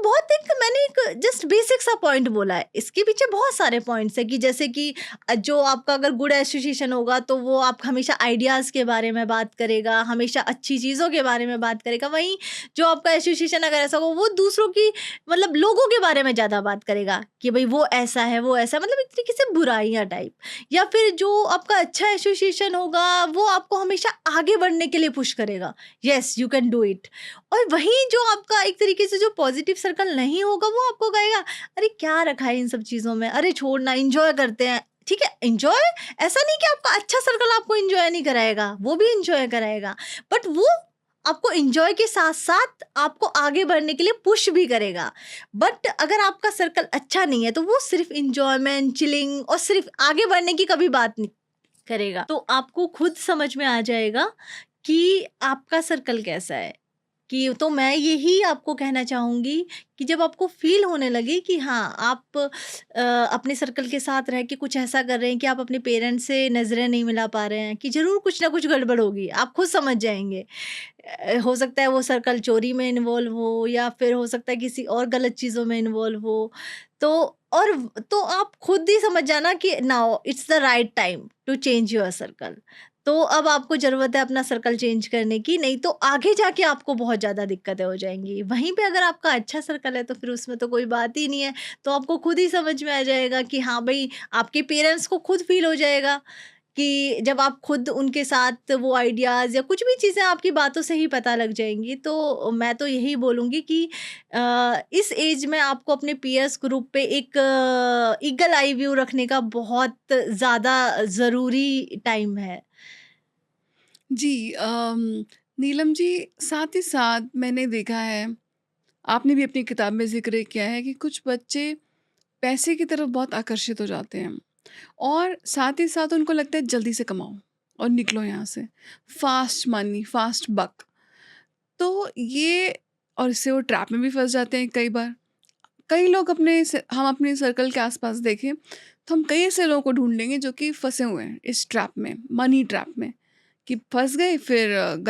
मैंने एक जस्ट बेसिक सा पॉइंट बोला है, इसके पीछे बहुत सारे पॉइंट्स हैं, कि जैसे कि जो आपका अगर गुड एसोसिएशन होगा तो वो आप हमेशा आइडियाज़ के बारे में बात करेगा, हमेशा अच्छी चीज़ों के बारे में बात करेगा। वहीं जो आपका एसोसिएशन अगर ऐसा हो, वो दूसरों की मतलब लोगों के बारे में ज़्यादा बात करेगा कि भाई वो ऐसा है, वो ऐसा, मतलब एक तरीके से बुराइयाँ टाइप। या फिर जो आपका अच्छा एसोसिएशन होगा, वो आपको हमेशा आगे बढ़ने के लिए पुश करेगा, yes you can do it. और वहीं जो आपका एक तरीके से जो पॉजिटिव सर्कल नहीं होगा, वो आपको कहेगा अरे क्या रखा है इन सब चीज़ों में, अरे छोड़ना, एंजॉय करते हैं। ठीक है, एंजॉय, ऐसा नहीं कि आपका अच्छा सर्कल आपको एंजॉय नहीं कराएगा, वो भी एंजॉय कराएगा। बट वो आपको एंजॉय के साथ साथ आपको आगे बढ़ने के लिए पुश भी करेगा। बट अगर आपका सर्कल अच्छा नहीं है, तो वो सिर्फ एंजॉयमेंट, चिलिंग और सिर्फ आगे बढ़ने की कभी बात नहीं करेगा। तो आपको खुद समझ में आ जाएगा कि आपका सर्कल कैसा है। कि तो मैं यही आपको कहना चाहूँगी कि जब आपको फ़ील होने लगे कि हाँ, आप अपने सर्कल के साथ रह के कुछ ऐसा कर रहे हैं कि आप अपने पेरेंट्स से नज़रें नहीं मिला पा रहे हैं, कि ज़रूर कुछ ना कुछ गड़बड़ होगी, आप खुद समझ जाएँगे। हो सकता है वो सर्कल चोरी में इन्वॉल्व हो, या फिर हो सकता है किसी और गलत चीज़ों में इन्वॉल्व हो। तो और तो आप खुद ही समझ जाना कि now it's the right time to change your circle. तो अब आपको ज़रूरत है अपना सर्कल चेंज करने की, नहीं तो आगे जाके आपको बहुत ज़्यादा दिक्कतें हो जाएँगी। वहीं पे अगर आपका अच्छा सर्कल है, तो फिर उसमें तो कोई बात ही नहीं है। तो आपको खुद ही समझ में आ जाएगा कि हाँ भई, आपके पेरेंट्स को खुद फ़ील हो जाएगा कि जब आप खुद उनके साथ वो आइडियाज़ या कुछ भी चीज़ें आपकी बातों से ही पता लग जाएँगी। तो मैं तो यही बोलूँगी कि इस एज में आपको अपने पीयर्स ग्रुप पे एक ईगल आई व्यू रखने का बहुत ज़्यादा ज़रूरी टाइम है। जी, नीलम जी, साथ ही साथ मैंने देखा है, आपने भी अपनी किताब में ज़िक्र किया है कि कुछ बच्चे पैसे की तरफ बहुत आकर्षित हो जाते हैं और साथ ही साथ उनको लगता है जल्दी से कमाओ और निकलो यहाँ से, फास्ट मनी, फास्ट बक। तो ये और इससे वो ट्रैप में भी फँस जाते हैं कई बार। कई लोग हम अपने सर्कल के आस-पास देखें, तो हम कई ऐसे लोगों को ढूँढेंगे जो कि फँसे हुए हैं इस ट्रैप में, मनी ट्रैप में। कि फँस गए, फिर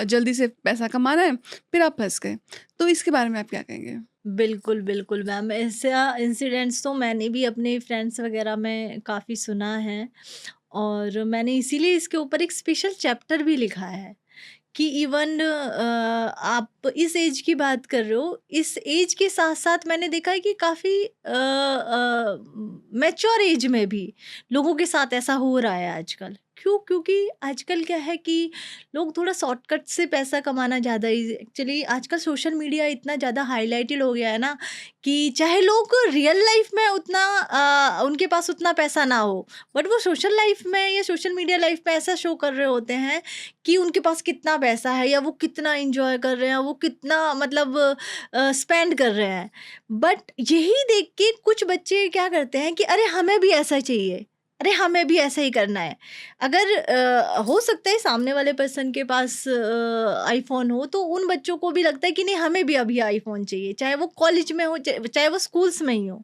जल्दी से पैसा कमाना है, फिर आप फँस गए। तो इसके बारे में आप क्या कहेंगे? बिल्कुल, बिल्कुल मैम, ऐसा इंसिडेंट्स तो मैंने भी अपने फ्रेंड्स वगैरह में काफ़ी सुना है, और मैंने इसीलिए इसके ऊपर एक स्पेशल चैप्टर भी लिखा है। कि इवन आप इस एज की बात कर रहे हो, इस एज के साथ-साथ मैंने देखा है कि काफ़ी मैच्योर एज में भी लोगों के साथ ऐसा हो रहा है आजकल। क्यों? क्योंकि आजकल क्या है कि लोग थोड़ा शॉर्टकट से पैसा कमाना ज़्यादा ही एक्चुअली आजकल सोशल मीडिया इतना ज़्यादा हाइलाइटेड हो गया है ना कि चाहे लोग रियल लाइफ में उतना उनके पास उतना पैसा ना हो, बट वो सोशल लाइफ में या सोशल मीडिया लाइफ में ऐसा शो कर रहे होते हैं कि उनके पास कितना पैसा है या वो कितना एंजॉय कर रहे हैं, वो कितना मतलब स्पेंड कर रहे हैं। बट यही देख के कुछ बच्चे क्या करते हैं कि अरे हमें भी ऐसा चाहिए, अरे हमें भी ऐसा ही करना है। अगर हो सकता है सामने वाले पर्सन के पास आईफ़ोन हो, तो उन बच्चों को भी लगता है कि नहीं हमें भी अभी आईफ़ोन चाहिए, चाहे वो कॉलेज में हो, चाहे वो स्कूल्स में ही हो,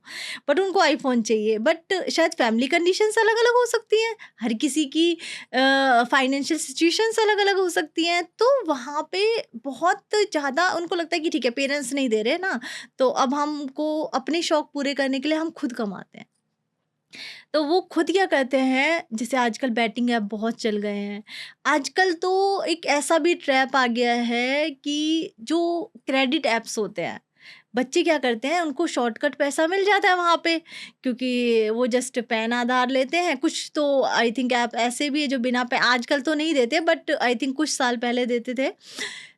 बट उनको आईफ़ोन चाहिए। बट शायद फैमिली कंडीशंस अलग-अलग हो सकती हैं, हर किसी की फाइनेंशियल सिचुएशंस अलग-अलग हो सकती हैं, तो वहाँ पे बहुत ज़्यादा उनको लगता है कि ठीक है पेरेंट्स नहीं दे रहे ना, तो अब हमको अपने शौक पूरे करने के लिए हम खुद कमाते हैं। तो वो खुद क्या करते हैं, जैसे आजकल बैटिंग ऐप बहुत चल गए हैं। आजकल तो एक ऐसा भी ट्रैप आ गया है कि जो क्रेडिट ऐप्स होते हैं, बच्चे क्या करते हैं उनको शॉर्टकट पैसा मिल जाता है वहाँ पे, क्योंकि वो जस्ट पैन आधार लेते हैं। कुछ तो आई थिंक ऐप ऐसे भी है जो बिना पे आजकल तो नहीं देते, बट आई थिंक कुछ साल पहले देते थे।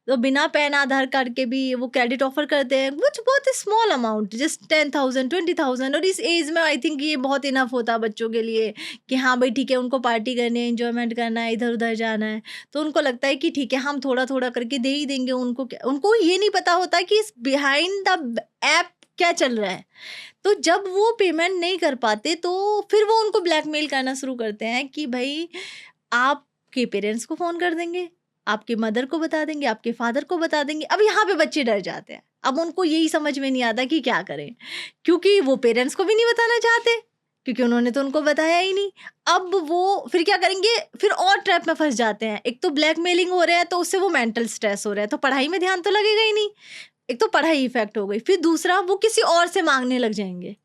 तो बिना पैन आधार कार्ड के भी वो क्रेडिट ऑफर करते हैं, कुछ बहुत स्मॉल अमाउंट जस्ट 10,000 20,000, और इस एज में आई थिंक ये बहुत इनफ होता है बच्चों के लिए कि हाँ भाई ठीक है उनको पार्टी करनी है, इंजॉयमेंट करना है, इधर उधर जाना है। तो उनको लगता है कि ठीक है हम थोड़ा थोड़ा करके दे ही देंगे उनको। उनको ये नहीं पता होता कि इस बिहाइंड द ऐप क्या चल रहा है। तो जब वो पेमेंट नहीं कर पाते तो फिर वो उनको ब्लैकमेल करना शुरू करते हैं कि भाई आपके पेरेंट्स को फ़ोन कर देंगे, आपके मदर को बता देंगे, आपके फादर को बता देंगे। अब यहाँ पे बच्चे डर जाते हैं। अब उनको यही समझ में नहीं आता कि क्या करें, क्योंकि वो पेरेंट्स को भी नहीं बताना चाहते, क्योंकि उन्होंने तो उनको बताया ही नहीं। अब वो फिर क्या करेंगे, फिर और ट्रैप में फँस जाते हैं। एक तो ब्लैकमेलिंग हो रहा है, तो उससे वो मेंटल स्ट्रेस हो रहा है, तो पढ़ाई में ध्यान तो लगेगा ही नहीं। एक तो पढ़ाई इफ़ेक्ट हो गई, फिर दूसरा वो किसी और से माँगने लग जाएँगे।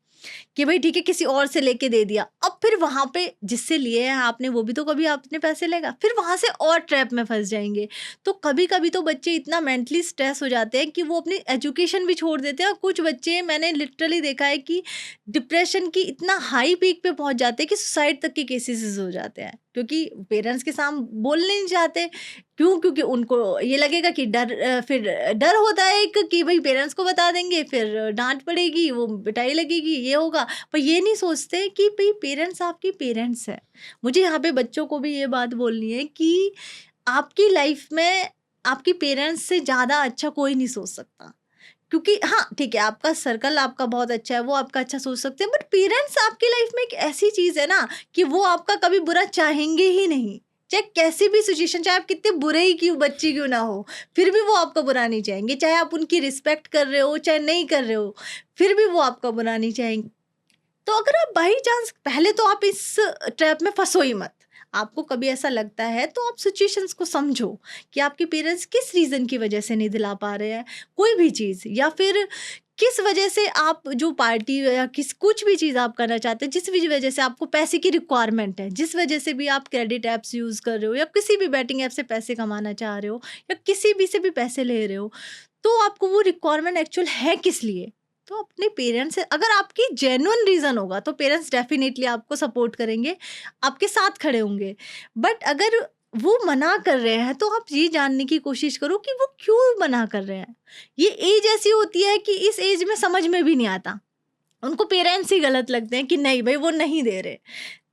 कि भाई ठीक है किसी और से लेके दे दिया। अब फिर वहाँ पे जिससे लिए हैं आपने वो भी तो कभी आपने पैसे लेगा, फिर वहाँ से और ट्रैप में फँस जाएँगे। तो कभी-कभी तो बच्चे इतना मेंटली स्ट्रेस हो जाते हैं कि वो अपनी एजुकेशन भी छोड़ देते हैं, और कुछ बच्चे मैंने लिटरली देखा है कि डिप्रेशन की इतना हाई पीक पे पहुँच जाते हैं कि सुसाइड तक के केसेज़ हो जाते हैं। क्योंकि पेरेंट्स के बोलने नहीं चाहते। क्यों? क्योंकि उनको ये लगेगा कि फिर डर होता है एक कि भई पेरेंट्स को बता देंगे, फिर डाँट पड़ेगी, वो पिटाई लगेगी, ये होगा। पर ये नहीं सोचते कि भई पेरेंट्स आपके पेरेंट्स हैं। मुझे यहाँ पे बच्चों को भी ये बात बोलनी है कि आपकी लाइफ़ में आपके पेरेंट्स से ज़्यादा अच्छा कोई नहीं सोच सकता। क्योंकि हाँ, ठीक है आपका सर्कल आपका बहुत अच्छा है, वो आपका अच्छा सोच सकते हैं, बट पेरेंट्स आपकी लाइफ़ में एक ऐसी चीज़ है ना कि वो आपका कभी बुरा चाहेंगे ही नहीं। चाहे कैसी भी सिचुएशन, चाहे आप कितने बुरे ही क्यों बच्चे क्यों ना हो, फिर भी वो आपका बुरा नहीं चाहेंगे। चाहे आप उनकी रिस्पेक्ट कर रहे हो, चाहे नहीं कर रहे हो, फिर भी वो आपका बुरा नहीं चाहेंगे। तो अगर आप बाई चांस, पहले तो आप इस ट्रैप में फँसो ही मत। आपको कभी ऐसा लगता है तो आप सिचुएशंस को समझो कि आपके पेरेंट्स किस रीज़न की वजह से नहीं दिला पा रहे हैं कोई भी चीज़, या फिर किस वजह से आप जो पार्टी या किस कुछ भी चीज़ आप करना चाहते हैं, जिस भी वजह से आपको पैसे की रिक्वायरमेंट है, जिस वजह से भी आप क्रेडिट ऐप्स यूज़ कर रहे हो या किसी भी बैटिंग ऐप से पैसे कमाना चाह रहे हो या किसी भी से भी पैसे ले रहे हो, तो आपको वो रिक्वायरमेंट एक्चुअल है किस लिए? तो अपने पेरेंट्स से अगर आपकी जेन्युइन रीज़न होगा तो पेरेंट्स डेफ़िनेटली आपको सपोर्ट करेंगे, आपके साथ खड़े होंगे। बट अगर वो मना कर रहे हैं तो आप ये जानने की कोशिश करो कि वो क्यों मना कर रहे हैं। ये एज ऐसी होती है कि इस एज में समझ में भी नहीं आता। उनको पेरेंट्स ही गलत लगते हैं कि नहीं भई वो नहीं दे रहे।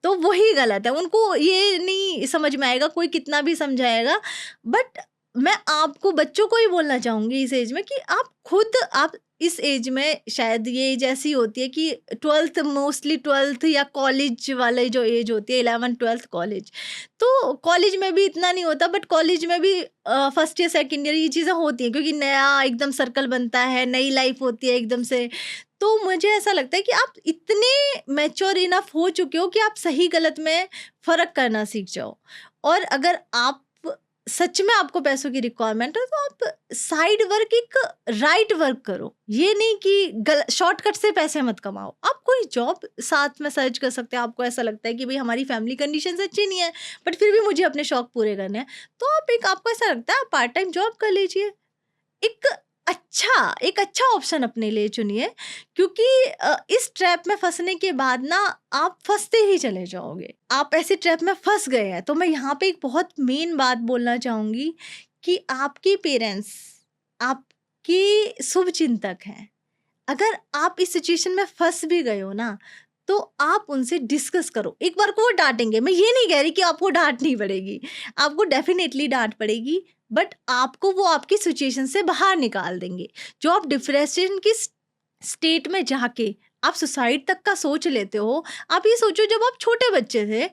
तो वही गलत है। उनको ये नहीं समझ में आएगा कोई कितना भी समझाएगा। बट मैं आपको बच्चों को ही बोलना चाहूँगी इस एज में कि आप इस एज में, शायद ये एज ऐसी होती है कि 12th, मोस्टली 12th या कॉलेज वाले जो एज होती है 11th-12th कॉलेज। तो कॉलेज में भी इतना नहीं होता, बट कॉलेज में भी फर्स्ट ईयर सेकंड ईयर ये चीज़ें होती हैं क्योंकि नया एकदम सर्कल बनता है, नई लाइफ होती है एकदम से। तो मुझे ऐसा लगता है कि आप इतने मैच्योर इनफ हो चुके हो कि आप सही गलत में फ़र्क करना सीख जाओ। और अगर आप सच में आपको पैसों की रिक्वायरमेंट है तो आप साइड वर्क, एक राइट वर्क करो। ये नहीं कि शॉर्टकट से पैसे मत कमाओ। आप कोई जॉब साथ में सर्च कर सकते हैं। आपको ऐसा लगता है कि भाई हमारी फैमिली कंडीशंस अच्छी नहीं है बट फिर भी मुझे अपने शौक पूरे करने हैं, तो आपको ऐसा लगता है आप पार्ट टाइम जॉब कर लीजिए। एक एक अच्छा ऑप्शन अपने लिए चुनिए, क्योंकि इस ट्रैप में फंसने के बाद ना आप फंसते ही चले जाओगे। आप ऐसे ट्रैप में फंस गए हैं, तो मैं यहाँ पे एक बहुत मेन बात बोलना चाहूंगी कि आपके पेरेंट्स आपके शुभ चिंतक हैं। अगर आप इस सिचुएशन में फंस भी गए हो ना, तो आप उनसे डिस्कस करो। एक बार को वो डांटेंगे, मैं ये नहीं कह रही कि आपको डांटनी पड़ेगी, आपको डेफिनेटली डांट पड़ेगी, बट आपको वो आपकी सिचुएशन से बाहर निकाल देंगे। जो आप डिप्रेशन की स्टेट में जाके आप सुसाइड तक का सोच लेते हो, आप ये सोचो जब आप छोटे बच्चे थे,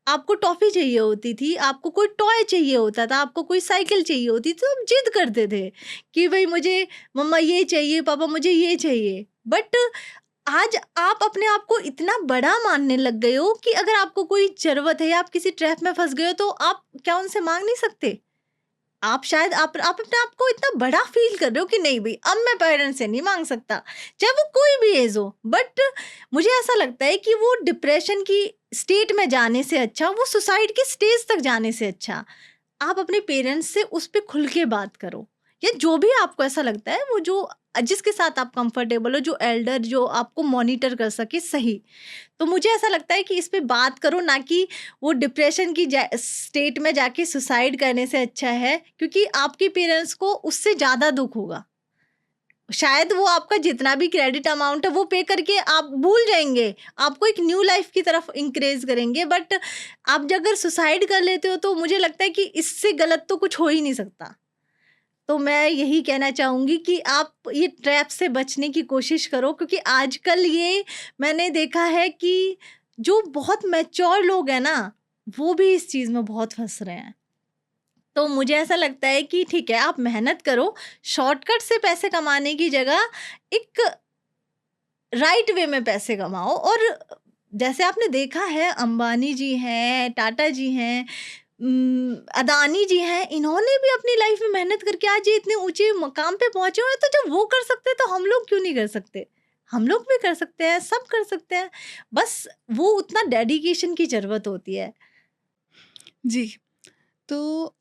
आपको टॉफी चाहिए होती थी, आपको कोई टॉय चाहिए होता था, आपको कोई साइकिल चाहिए होती थी, तो आप जिद करते थे कि भाई मुझे मम्मा ये चाहिए, पापा मुझे ये चाहिए। बट आज आप अपने आप को इतना बड़ा मानने लग गए हो कि अगर आपको कोई ज़रूरत है या आप किसी ट्रैप में फँस गए हो, तो आप क्या उनसे माँग नहीं सकते? आप शायद आप अपने आप को इतना बड़ा फ़ील कर रहे हो कि नहीं भई, अब मैं पेरेंट्स से नहीं माँग सकता, चाहे वो कोई भी एज हो। बट मुझे ऐसा लगता है कि वो डिप्रेशन की स्टेट में जाने से अच्छा, वो सुसाइड की स्टेज तक जाने से अच्छा, आप अपने पेरेंट्स से उस पे खुल के बात करो, या जो भी आपको ऐसा लगता है, वो जो जिसके साथ आप कंफर्टेबल हो, जो एल्डर जो आपको मॉनिटर कर सके सही। तो मुझे ऐसा लगता है कि इस पे बात करो, ना कि वो डिप्रेशन की स्टेट में जाके सुसाइड करने से अच्छा है, क्योंकि आपके पेरेंट्स को उससे ज़्यादा दुख होगा। शायद वो आपका जितना भी क्रेडिट अमाउंट है वो पे करके आप भूल जाएंगे, आपको एक न्यू लाइफ की तरफ इंकरेज करेंगे। बट आप जब अगर सुसाइड कर लेते हो, तो मुझे लगता है कि इससे गलत तो कुछ हो ही नहीं सकता। तो मैं यही कहना चाहूँगी कि आप ये ट्रैप से बचने की कोशिश करो, क्योंकि आजकल ये मैंने देखा है कि जो बहुत मैच्योर लोग हैं ना, वो भी इस चीज़ में बहुत फँस रहे हैं। तो मुझे ऐसा लगता है कि ठीक है, आप मेहनत करो, शॉर्टकट से पैसे कमाने की जगह एक राइट वे में पैसे कमाओ। और जैसे आपने देखा है, अंबानी जी हैं, टाटा जी हैं, अदानी जी हैं, इन्होंने भी अपनी लाइफ में मेहनत करके आज ये इतने ऊंचे मकाम पे पहुंचे हुए हैं। तो जब वो कर सकते हैं, तो हम लोग क्यों नहीं कर सकते? हम लोग भी कर सकते हैं, सब कर सकते हैं, बस वो उतना डेडिकेशन की ज़रूरत होती है। जी। तो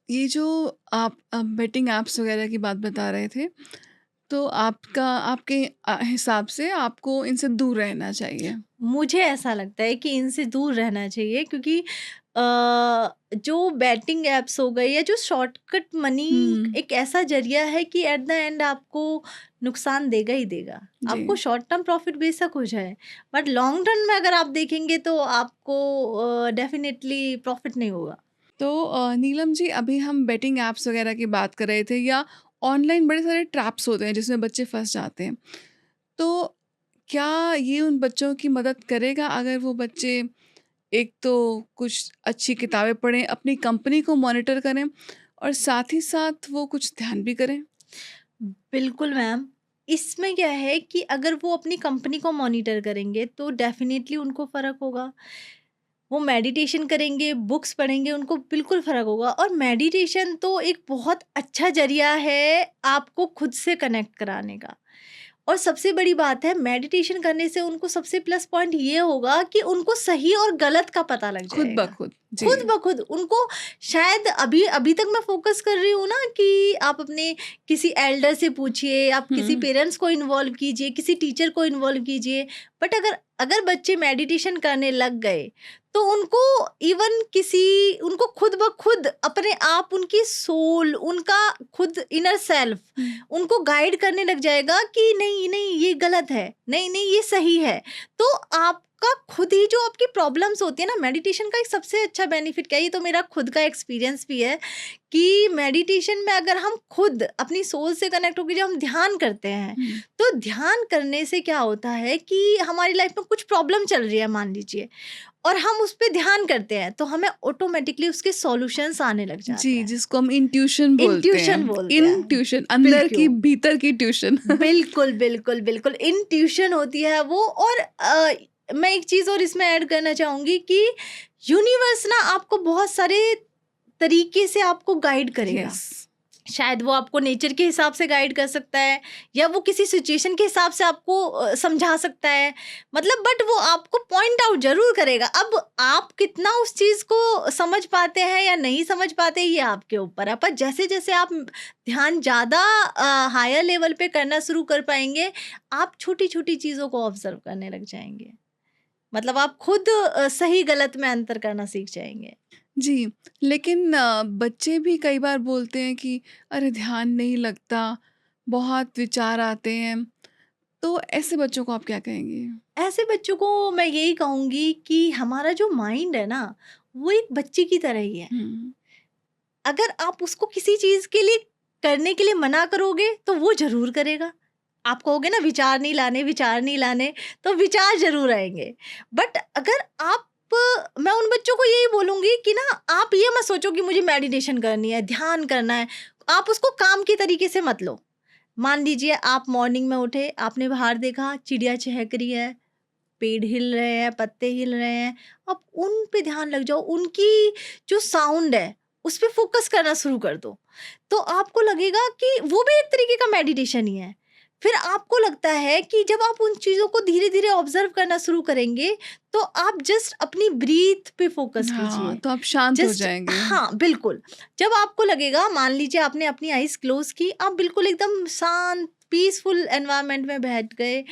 ये जो आप बेटिंग ऐप्स वगैरह की बात बता रहे थे, तो आपके हिसाब से आपको इनसे दूर रहना चाहिए। मुझे ऐसा लगता है कि इनसे दूर रहना चाहिए, क्योंकि जो बैटिंग एप्स हो गए या जो शॉर्टकट मनी, हुँ, एक ऐसा ज़रिया है कि एट द एंड आपको नुकसान देगा ही देगा। जी। आपको शॉर्ट टर्म प्रॉफिट बेशक हो जाए, बट लॉन्ग रन में अगर आप देखेंगे, तो आपको डेफ़िनेटली प्रॉफिट नहीं होगा। तो नीलम जी, अभी हम बेटिंग ऐप्स वगैरह की बात कर रहे थे, या ऑनलाइन बड़े सारे ट्रैप्स होते हैं जिसमें बच्चे फँस जाते हैं। तो क्या ये उन बच्चों की मदद करेगा अगर वो बच्चे एक तो कुछ अच्छी किताबें पढ़ें, अपनी कंपनी को मॉनिटर करें और साथ ही साथ वो कुछ ध्यान भी करें? बिल्कुल मैम, इसमें क्या है कि अगर वो अपनी कंपनी को मॉनिटर करेंगे, तो डेफ़िनेटली उनको फ़र्क होगा। वो मेडिटेशन करेंगे, बुक्स पढ़ेंगे, उनको बिल्कुल फ़र्क होगा। और मेडिटेशन तो एक बहुत अच्छा ज़रिया है आपको खुद से कनेक्ट कराने का। और सबसे बड़ी बात है, मेडिटेशन करने से उनको सबसे प्लस पॉइंट ये होगा कि उनको सही और गलत का पता लग खुद ब जाएगा। खुद। जी। खुद ब खुद उनको, शायद अभी अभी तक मैं फ़ोकस कर रही हूँ ना कि आप अपने किसी एल्डर से पूछिए, आप किसी हुँ, पेरेंट्स को इन्वॉल्व कीजिए, किसी टीचर को इन्वॉल्व कीजिए। बट अगर अगर बच्चे मेडिटेशन करने लग गए, तो उनको इवन किसी उनको खुद ब खुद अपने आप, उनकी सोल, उनका खुद इनर सेल्फ हुँ। उनको गाइड करने लग जाएगा कि नहीं नहीं ये गलत है, नहीं नहीं ये सही है। तो आपका खुद ही जो आपकी प्रॉब्लम्स होती है ना, मेडिटेशन का एक सबसे अच्छा बेनिफिट क्या है, ये तो मेरा खुद का एक्सपीरियंस भी है कि मेडिटेशन में अगर हम खुद अपनी सोल से कनेक्ट होकर जब हम ध्यान करते हैं, हुँ। तो ध्यान करने से क्या होता है कि हमारी लाइफ में कुछ प्रॉब्लम चल रही है मान लीजिए, और हम उस पे ध्यान करते हैं, तो हमें ऑटोमेटिकली उसके सॉल्यूशंस आने लग जाते जी, हैं। जिसको हम इंट्यूशन बोलते इंट्यूशन हैं। बोलते हैं। इंट्यूशन, अंदर की बिल्कुल। भीतर की ट्यूशन। बिल्कुल, बिल्कुल, बिल्कुल, इंट्यूशन होती है वो। और मैं एक चीज़ और इसमें ऐड करना चाहूँगी कि यूनिवर्स ना आपको बहुत सारे तरीके से आपको गाइड करेगा। यस। शायद वो आपको नेचर के हिसाब से गाइड कर सकता है, या वो किसी सिचुएशन के हिसाब से आपको समझा सकता है, मतलब बट वो आपको पॉइंट आउट जरूर करेगा। अब आप कितना उस चीज को समझ पाते हैं या नहीं समझ पाते, ये आपके ऊपर है। पर जैसे जैसे आप ध्यान ज्यादा हायर लेवल पे करना शुरू कर पाएंगे, आप छोटी छोटी चीजों को ऑब्जर्व करने लग जाएंगे, मतलब आप खुद सही गलत में अंतर करना सीख जाएंगे। जी, लेकिन बच्चे भी कई बार बोलते हैं कि अरे ध्यान नहीं लगता, बहुत विचार आते हैं, तो ऐसे बच्चों को आप क्या कहेंगे? ऐसे बच्चों को मैं यही कहूंगी कि हमारा जो माइंड है ना, वो एक बच्चे की तरह ही है। हुँ, अगर आप उसको किसी चीज के लिए करने के लिए मना करोगे तो वो जरूर करेगा। आप कहोगे ना विचार नहीं लाने, विचार नहीं लाने, तो विचार जरूर आएंगे। बट अगर आप मैं उन बच्चों को यही बोलूंगी कि ना, आप ये मत सोचो कि मुझे मेडिटेशन करनी है, ध्यान करना है। आप उसको काम की तरीके से मत लो। मान लीजिए आप मॉर्निंग में उठे, आपने बाहर देखा चिड़िया चहक रही है, पेड़ हिल रहे हैं, पत्ते हिल रहे हैं, आप उन पे ध्यान लग जाओ, उनकी जो साउंड है उस पे फोकस करना शुरू कर दो। तो आपको लगेगा कि वो भी एक तरीके का मेडिटेशन ही है। फिर आपको लगता है कि जब आप उन चीज़ों को धीरे-धीरे ऑब्ज़र्व करना शुरू करेंगे, तो आप जस्ट अपनी ब्रीथ पे फोकस हाँ, कीजिए। तो आप शांत हो जस्ट जाएँगे। हाँ, बिल्कुल। जब आपको लगेगा, मान लीजिए आपने अपनी आईज़ क्लोज़ की, आप बिल्कुल एकदम शांत पीसफुल एनवायरनमेंट में बैठ गए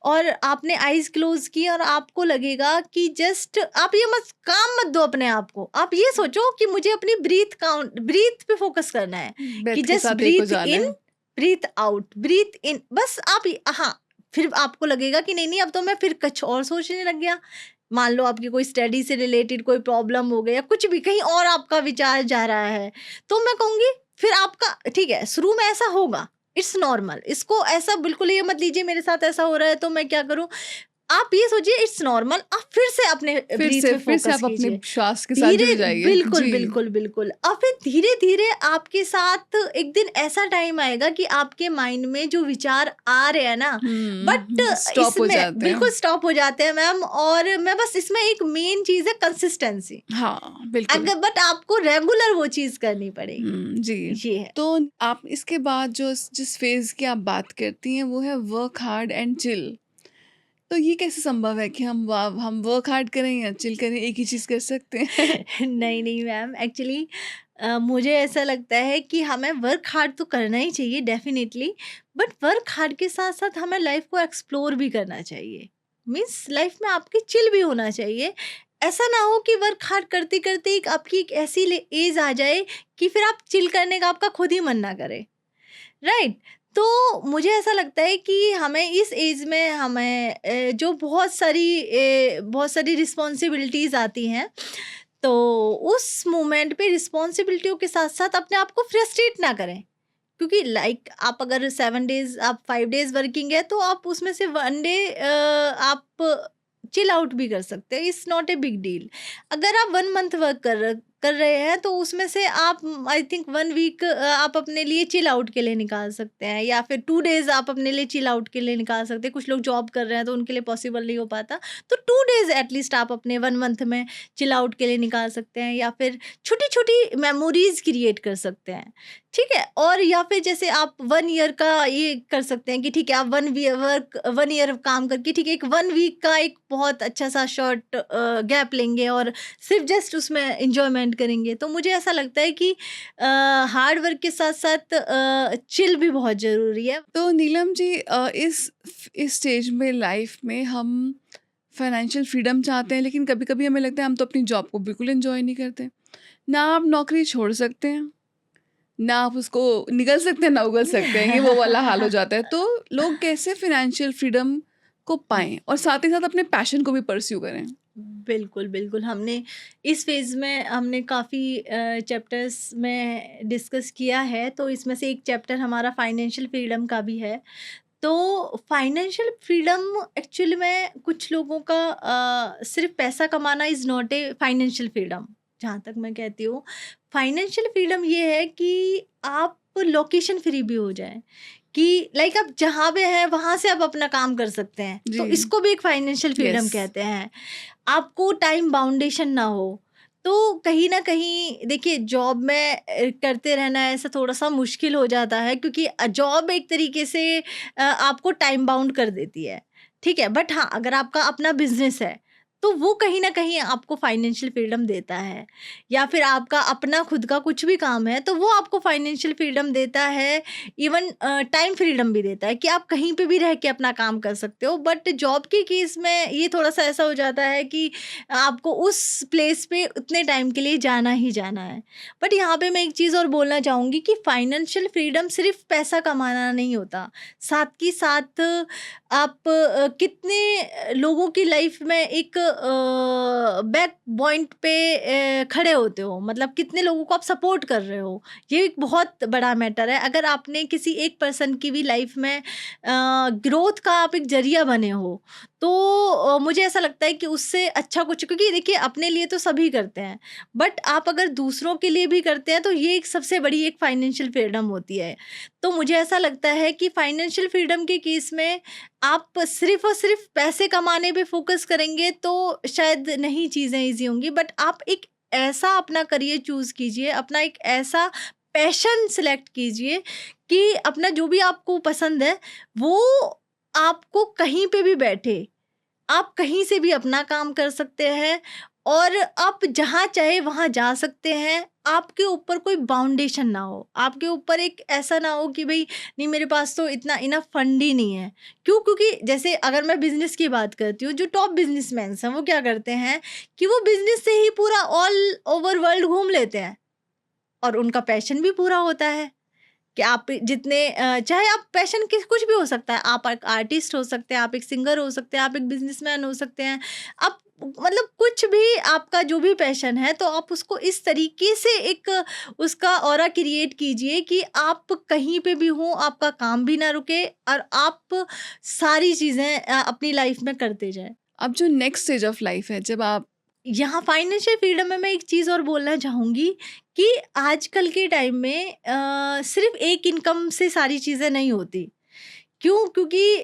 और आपने आईज़ क्लोज़ की, और आपको लगेगा कि जस्ट आप ये मत काम मत दो अपने आप को। आप ये सोचो कि मुझे अपनी ब्रीथ पे फ़ोकस करना है, कि ब्रेथ के जस्ट साथ एक हो ब्रीथ जाना इन, है। ब्रीथ आउट, ब्रीथ इन, बस आप हाँ, फिर आपको लगेगा कि नहीं, नहीं अब तो मैं फिर कुछ और सोचने लग गया। मान लो आपकी कोई स्टडी से रिलेटेड कोई प्रॉब्लम हो गया, कुछ भी कहीं और आपका विचार जा रहा है, तो मैं कहूँगी फिर आपका ठीक है, शुरू में ऐसा होगा, इट्स नॉर्मल। इसको ऐसा बिल्कुल ये मत लीजिए मेरे साथ ऐसा हो रहा है तो मैं क्या करूँ? आप ये सोचिए इट्स नॉर्मल, आप फिर से अपने ब्रीथ पे फिर से फोकस आप अपने कीजिए। श्वास के साथ जुड़ धीरे जाइए। बिल्कुल, जी। बिल्कुल, बिल्कुल। और फिर धीरे-धीरे आपके साथ एक दिन ऐसा टाइम आएगा कि आपके माइंड में जो विचार आ रहे हैं ना, बट स्टॉप हो इसमें जाते बिल्कुल हैं। स्टॉप हो जाते हैं मैम। और मैं बस इसमें एक मेन चीज़ है कंसिस्टेंसी। हाँ, बिल्कुल। अगर बट आपको रेगुलर वो चीज़ करनी पड़ेगी। जी। ये है। तो आप इसके बाद जो जिस फ़ेज़ की आप बात करती हैं वो है वर्क हार्ड एंड चिल। तो ये कैसे संभव है कि हम वर्क हार्ड करें या चिल करें, एक ही चीज़ कर सकते हैं? नहीं, नहीं मैम, एक्चुअली मुझे ऐसा लगता है कि हमें वर्क हार्ड तो करना ही चाहिए डेफ़िनिटली, बट वर्क हार्ड के साथ-साथ हमें लाइफ़ को एक्सप्लोर भी करना चाहिए। मीन्स लाइफ़ में आपकी चिल भी होना चाहिए। ऐसा ना हो कि वर्क हार्ड करते-करते एक आपकी एक ऐसी ले एज आ जाए कि फिर आप चिल करने का आपका खुद ही मन ना करे। राइट। तो मुझे ऐसा लगता है कि हमें इस एज में हमें जो बहुत सारी रिस्पॉन्सिबिलिटीज आती हैं, तो उस मोमेंट पे रिस्पॉन्सिबिलिटियों के साथ साथ अपने आप को फ्रस्ट्रेट ना करें। क्योंकि लाइक आप अगर 7 डेज, आप 5 डेज वर्किंग है, तो आप उसमें से 1 डे आप चिल आउट भी कर सकते हैं, it's not a big deal. अगर आप 1 मंथ वर्क कर रहे हैं, तो उसमें से आप आई थिंक 1 वीक आप अपने लिए चिल आउट के लिए निकाल सकते हैं, या फिर 2 डेज आप अपने लिए चिल आउट के लिए निकाल सकते हैं। कुछ लोग जॉब कर रहे हैं तो उनके लिए पॉसिबल नहीं हो पाता, तो 2 डेज एटलीस्ट आप अपने 1 मंथ में चिल आउट के लिए निकाल सकते हैं, या फिर छोटी छोटी मेमोरीज क्रिएट कर सकते हैं। ठीक है। और या फिर जैसे आप 1 ईयर का ये कर सकते हैं कि ठीक है, आप 1 ईयर काम करके ठीक है, एक 1 वीक का एक बहुत अच्छा सा शॉर्ट गैप लेंगे और सिर्फ जस्ट उसमें इंजॉयमेंट करेंगे। तो मुझे ऐसा लगता है कि हार्ड वर्क के साथ साथ चिल भी बहुत ज़रूरी है। तो नीलम जी, इस स्टेज में लाइफ में हम फाइनेंशियल फ्रीडम चाहते हैं, लेकिन कभी-कभी हमें लगता है हम तो अपनी जॉब को बिल्कुल एन्जॉय नहीं करते। ना आप नौकरी छोड़ सकते हैं, ना आप उसको निगल सकते हैं, ना उगल सकते हैं, ये वो वाला हाल हो जाता है। तो लोग कैसे फाइनेंशियल फ्रीडम को पाएँ और साथ ही साथ अपने पैशन को भी परस्यू करें? बिल्कुल, बिल्कुल। हमने इस फ़ेज़ में हमने काफ़ी चैप्टर्स में डिस्कस किया है, तो इसमें से एक चैप्टर हमारा फाइनेंशियल फ्रीडम का भी है। तो फाइनेंशियल फ्रीडम एक्चुअली में कुछ लोगों का सिर्फ़ पैसा कमाना is not a financial freedom, जहाँ तक मैं कहती हूँ। फाइनेंशियल फ्रीडम ये है कि आप लोकेशन फ्री भी हो जाएँ, कि लाइक आप जहाँ पे हैं वहाँ से आप अपना काम कर सकते हैं, तो जी। इसको भी एक फाइनेंशियल फ्रीडम यस। कहते हैं। आपको टाइम बाउंडेशन ना हो, तो कहीं न कहीं देखिए जॉब में करते रहना ऐसा थोड़ा-सा मुश्किल हो जाता है, क्योंकि जॉब एक तरीके से आपको टाइम बाउंड कर देती है, ठीक है? बट हाँ, अगर आपका अपना बिज़नेस है, तो वो कहीं न कहीं आपको फाइनेंशियल फ्रीडम देता है, या फिर आपका अपना खुद का कुछ भी काम है, तो वो आपको फाइनेंशियल फ्रीडम देता है, इवन टाइम फ्रीडम भी देता है कि आप कहीं पे भी रह के अपना काम कर सकते हो। बट जॉब के केस में ये थोड़ा-सा ऐसा हो जाता है कि आपको उस प्लेस पे उतने टाइम के लिए जाना ही जाना है। बट यहाँ पे मैं एक चीज़ और बोलना चाहूँगी कि फाइनेंशियल फ्रीडम सिर्फ़ पैसा कमाना नहीं होता, साथ के साथ आप कितने लोगों की लाइफ में एक बैक पॉइंट पे खड़े होते हो, मतलब कितने लोगों को आप सपोर्ट कर रहे हो, ये एक बहुत बड़ा मैटर है। अगर आपने किसी एक पर्सन की भी लाइफ में ग्रोथ का आप एक ज़रिया बने हो, तो मुझे ऐसा लगता है कि उससे अच्छा कुछ, क्योंकि देखिए अपने लिए तो सभी करते हैं, बट आप अगर दूसरों के लिए भी करते हैं, तो ये एक सबसे बड़ी एक फाइनेंशियल फ्रीडम होती है। तो मुझे ऐसा लगता है कि फाइनेंशियल फ्रीडम के केस में आप सिर्फ़ और सिर्फ़ पैसे कमाने पे फ़ोकस करेंगे तो शायद नहीं चीज़ें ईज़ी होंगी, बट आप एक ऐसा अपना करियर चूज़ कीजिए, अपना एक ऐसा पैशन सेलेक्ट कीजिए कि अपना जो भी आपको पसंद है, वो आपको कहीं पे भी बैठे, आप कहीं से भी अपना काम कर सकते हैं और आप जहाँ चाहे वहाँ जा सकते हैं। आपके ऊपर कोई बाउंडेशन ना हो, आपके ऊपर एक ऐसा ना हो कि भई नहीं, मेरे पास तो इतना इनफ फंड ही नहीं है। क्यों? क्योंकि जैसे अगर मैं बिज़नेस की बात करती हूँ, जो टॉप बिज़नेसमैन्स हैं वो क्या करते हैं कि वो बिज़नेस से ही पूरा ऑल ओवर वर्ल्ड घूम लेते हैं और उनका पैशन भी पूरा होता है। कि आप जितने चाहे आप पैशन किस कुछ भी हो सकता है, आप एक आर्टिस्ट हो सकते हैं, आप एक सिंगर हो सकते हैं, आप एक बिजनेसमैन हो सकते हैं, आप मतलब कुछ भी आपका जो भी पैशन है, तो आप उसको इस तरीके से एक उसका ऑरा क्रिएट कीजिए कि आप कहीं पे भी हो, आपका काम भी ना रुके और आप सारी चीज़ें अपनी लाइफ में करते जाएँ। अब जो नेक्स्ट स्टेज ऑफ लाइफ है, जब आप यहाँ फाइनेंशियल फ्रीडम में मैं एक चीज़ और बोलना चाहूँगी कि आजकल के टाइम में सिर्फ़ एक इनकम से सारी चीज़ें नहीं होती। क्यों? क्योंकि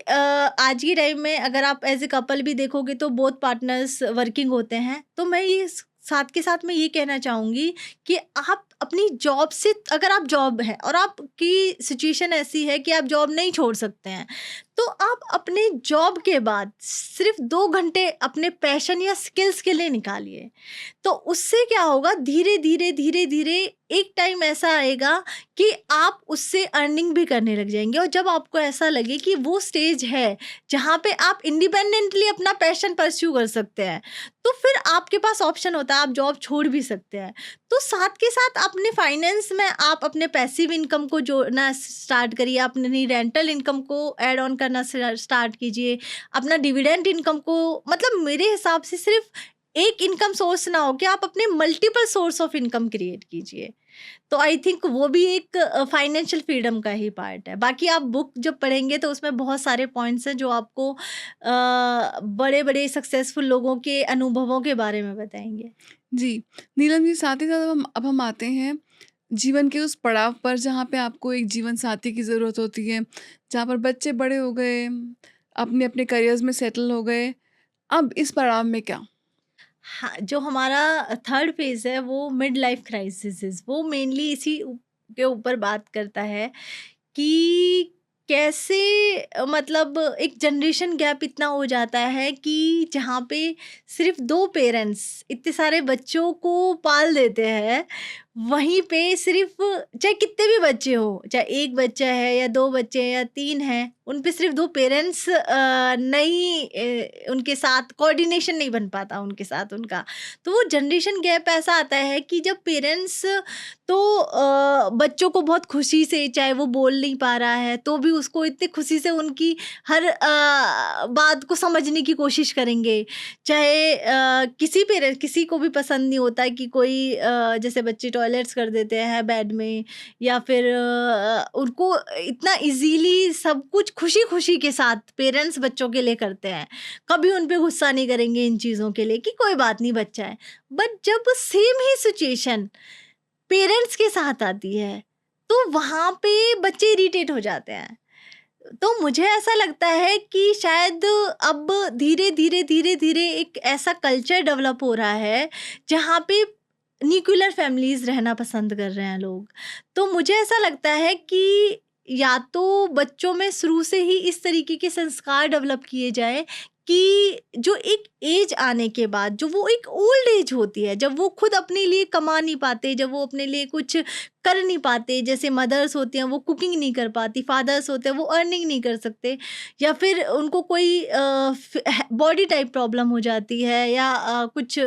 आज के टाइम में अगर आप एज़ अ कपल भी देखोगे तो बोथ पार्टनर्स वर्किंग होते हैं। तो मैं ये साथ के साथ मैं ये कहना चाहूँगी कि आप अपनी जॉब से, अगर आप जॉब है और आपकी सिचुएशन ऐसी है कि आप जॉब नहीं छोड़ सकते हैं, तो आप अपने जॉब के बाद सिर्फ़ 2 घंटे अपने पैशन या स्किल्स के लिए निकालिए। तो उससे क्या होगा, धीरे-धीरे, धीरे-धीरे एक टाइम ऐसा आएगा कि आप उससे अर्निंग भी करने लग जाएँगे, और जब आपको ऐसा लगे कि वो स्टेज है, जहाँ पे आप इंडिपेंडेंटली अपना पैशन परस्यू कर सकते हैं, तो फिर आपके पास ऑप्शन होता है, आप जॉब छोड़ भी सकते हैं। तो साथ के साथ अपने फाइनेंस में आप अपने पैसिव इनकम को जोड़ना स्टार्ट करिए, अपनी रेंटल इनकम को ऐड ऑन करना स्टार्ट कीजिए, अपना डिविडेंड इनकम को, मतलब मेरे हिसाब से सिर्फ़ एक इनकम सोर्स ना हो कि आप अपने multiple source of income create कीजिए। तो आई थिंक वो भी एक फाइनेंशियल फ्रीडम का ही पार्ट है। बाकी आप बुक जब पढ़ेंगे तो उसमें बहुत सारे पॉइंट्स हैं जो आपको बड़े-बड़े सक्सेसफुल लोगों के अनुभवों के बारे में बताएँगे। जी, नीलम जी, साथ ही साथ अब हम आते हैं जीवन के उस पड़ाव पर जहाँ पे आपको एक जीवन साथी की ज़रूरत होती है, जहाँ पर बच्चे बड़े हो गए, अपने-अपने करियर्स में सेटल हो गए। अब इस पड़ाव में क्या? हाँ, जो हमारा थर्ड फेज़ है वो मिड लाइफ क्राइसिस, वो मेनली इसी के ऊपर बात करता है कि कैसे मतलब एक जनरेशन गैप इतना हो जाता है कि जहाँ पे सिर्फ 2 पेरेंट्स इतने सारे बच्चों को पाल देते हैं, वहीं पे सिर्फ चाहे कितने भी बच्चे हो, चाहे 1 बच्चा है या 2 बच्चे हैं या 3 हैं, उन पे सिर्फ 2 पेरेंट्स नहीं उनके साथ कोऑर्डिनेशन नहीं बन पाता उनके साथ उनका। तो वो जनरेशन गैप ऐसा आता है कि जब पेरेंट्स तो बच्चों को बहुत खुशी से, चाहे वो बोल नहीं पा रहा है तो भी उसको इतनी खुशी से उनकी हर बात को समझने की कोशिश करेंगे। चाहे किसी को भी पसंद नहीं होता है कि कोई जैसे बच्चे टॉयलेट्स कर देते हैं बेड में, या फिर उनको इतना इजीली सब कुछ खुशी खुशी के साथ पेरेंट्स बच्चों के लिए करते हैं, कभी उन पे गुस्सा नहीं करेंगे इन चीज़ों के लिए कि कोई बात नहीं बच्चा है। बट जब सेम ही सिचुएशन पेरेंट्स के साथ आती है, तो वहाँ पे बच्चे इरिटेट हो जाते हैं। तो मुझे ऐसा लगता है कि शायद अब धीरे-धीरे, धीरे-धीरे एक ऐसा कल्चर डेवलप हो रहा है, जहाँ पे न्यूक्लियर फैमिलीज रहना पसंद कर रहे हैं लोग। तो मुझे ऐसा लगता है कि या तो बच्चों में शुरू से ही इस तरीके के संस्कार डेवलप किए जाए कि जो एक एज आने के बाद, जो वो एक ओल्ड एज होती है, जब वो खुद अपने लिए कमा नहीं पाते, जब वो अपने लिए कुछ कर नहीं पाते, जैसे मदर्स होती हैं वो कुकिंग नहीं कर पाती, फादर्स होते हैं वो अर्निंग नहीं कर सकते, या फिर उनको कोई बॉडी टाइप प्रॉब्लम हो जाती है, या कुछ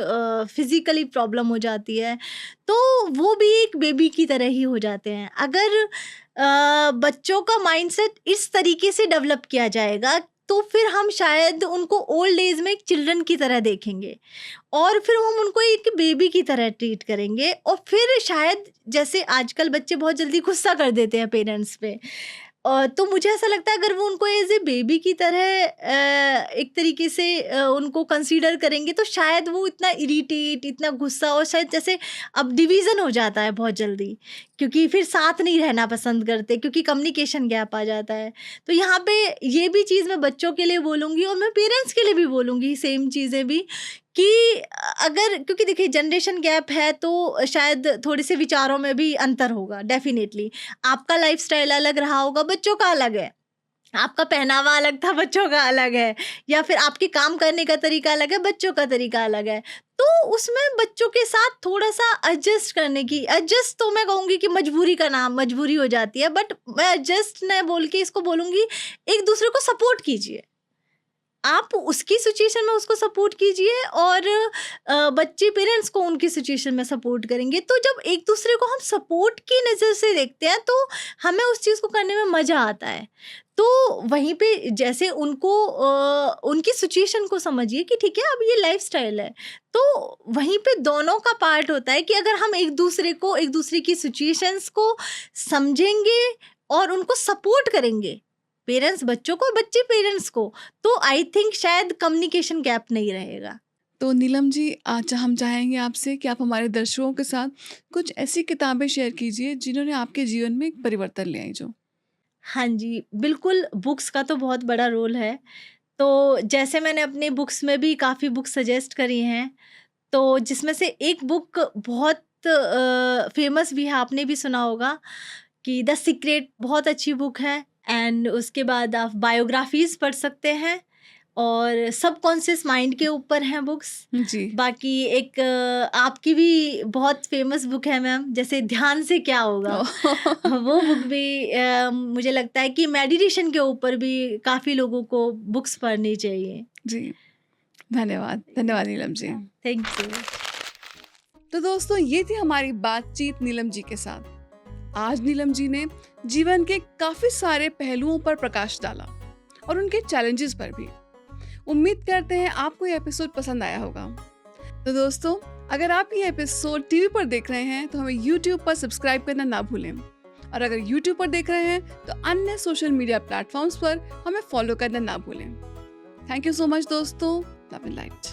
फिजिकली प्रॉब्लम हो जाती है, तो वो भी एक बेबी की तरह ही हो जाते हैं। अगर बच्चों का माइंडसेट इस तरीके से डेवलप किया जाएगा, तो फिर हम शायद उनको ओल्ड एज में एक चिल्ड्रन की तरह देखेंगे, और फिर हम उनको एक बेबी की तरह ट्रीट करेंगे, और फिर शायद जैसे आजकल बच्चे बहुत जल्दी गुस्सा कर देते हैं पेरेंट्स पे, तो मुझे ऐसा लगता है अगर वो उनको एज ए बेबी की तरह एक तरीके से उनको कंसीडर करेंगे, तो शायद वो इतना इरिटेट, इतना गुस्सा, और शायद जैसे अब डिवीज़न हो जाता है बहुत जल्दी, क्योंकि फिर साथ नहीं रहना पसंद करते, क्योंकि कम्युनिकेशन गैप आ जाता है। तो यहाँ पे ये भी चीज़ मैं बच्चों के लिए बोलूँगी, और मैं पेरेंट्स के लिए भी बोलूँगी सेम चीज़ें भी, कि अगर, क्योंकि देखिए जनरेशन गैप है, तो शायद थोड़े से विचारों में भी अंतर होगा डेफिनेटली। आपका लाइफ़स्टाइल अलग रहा होगा, बच्चों का अलग है। आपका पहनावा अलग था, बच्चों का अलग है, या फिर आपके काम करने का तरीका अलग है, बच्चों का तरीका अलग है। तो उसमें बच्चों के साथ थोड़ा-सा एडजस्ट करने की, एडजस्ट तो मैं कहूँगी कि मजबूरी का नाम मजबूरी हो जाती है, बट मैं एडजस्ट नहीं बोल के इसको बोलूँगी, एक-दूसरे को सपोर्ट कीजिए। आप उसकी सिचुएशन में उसको सपोर्ट कीजिए, और बच्चे पेरेंट्स को उनकी सिचुएशन में सपोर्ट करेंगे। तो जब एक दूसरे को हम सपोर्ट की नज़र से देखते हैं, तो हमें उस चीज़ को करने में मज़ा आता है। तो वहीं पे जैसे उनको उनकी सिचुएशन को समझिए कि ठीक है, अब ये लाइफस्टाइल है, तो वहीं पे दोनों का पार्ट होता है कि अगर हम एक दूसरे की सिचुएशंस को समझेंगे और उनको सपोर्ट करेंगे, पेरेंट्स बच्चों को, बच्चे पेरेंट्स को, तो आई थिंक शायद कम्युनिकेशन गैप नहीं रहेगा। तो नीलम जी, आज हम चाहेंगे आपसे कि आप हमारे दर्शकों के साथ कुछ ऐसी किताबें शेयर कीजिए जिन्होंने आपके जीवन में एक परिवर्तन ले आई जो। हाँ जी, बिल्कुल, बुक्स का तो बहुत बड़ा रोल है। तो जैसे मैंने अपने बुक्स में भी काफ़ी बुक सजेस्ट करी हैं, तो जिसमें से एक बुक बहुत फेमस भी है, आपने भी सुना होगा, कि द सीक्रेट, बहुत अच्छी बुक है। एंड उसके बाद आप बायोग्राफीज़ पढ़ सकते हैं, और सबकॉन्शियस माइंड के ऊपर हैं बुक्स। जी। बाकी एक आपकी भी बहुत फेमस बुक है मैम, जैसे ध्यान से क्या होगा, वो बुक भी मुझे लगता है कि मेडिटेशन के ऊपर भी काफ़ी लोगों को बुक्स पढ़नी चाहिए। जी, धन्यवाद। धन्यवाद नीलम जी। Thank you. तो दोस्तों, ये थी हमारी बातचीत नीलम जी के साथ। आज नीलम जी ने जीवन के काफ़ी सारे पहलुओं पर प्रकाश डाला, और उनके चैलेंजेस पर भी। उम्मीद करते हैं आपको ये एपिसोड पसंद आया होगा। तो दोस्तों, अगर आप ये एपिसोड टीवी पर देख रहे हैं तो हमें यूट्यूब पर सब्सक्राइब करना ना भूलें, और अगर यूट्यूब पर देख रहे हैं तो अन्य सोशल मीडिया प्लेटफॉर्म्स पर हमें फॉलो करना ना भूलें। थैंक यू सो मच दोस्तों। Love and light.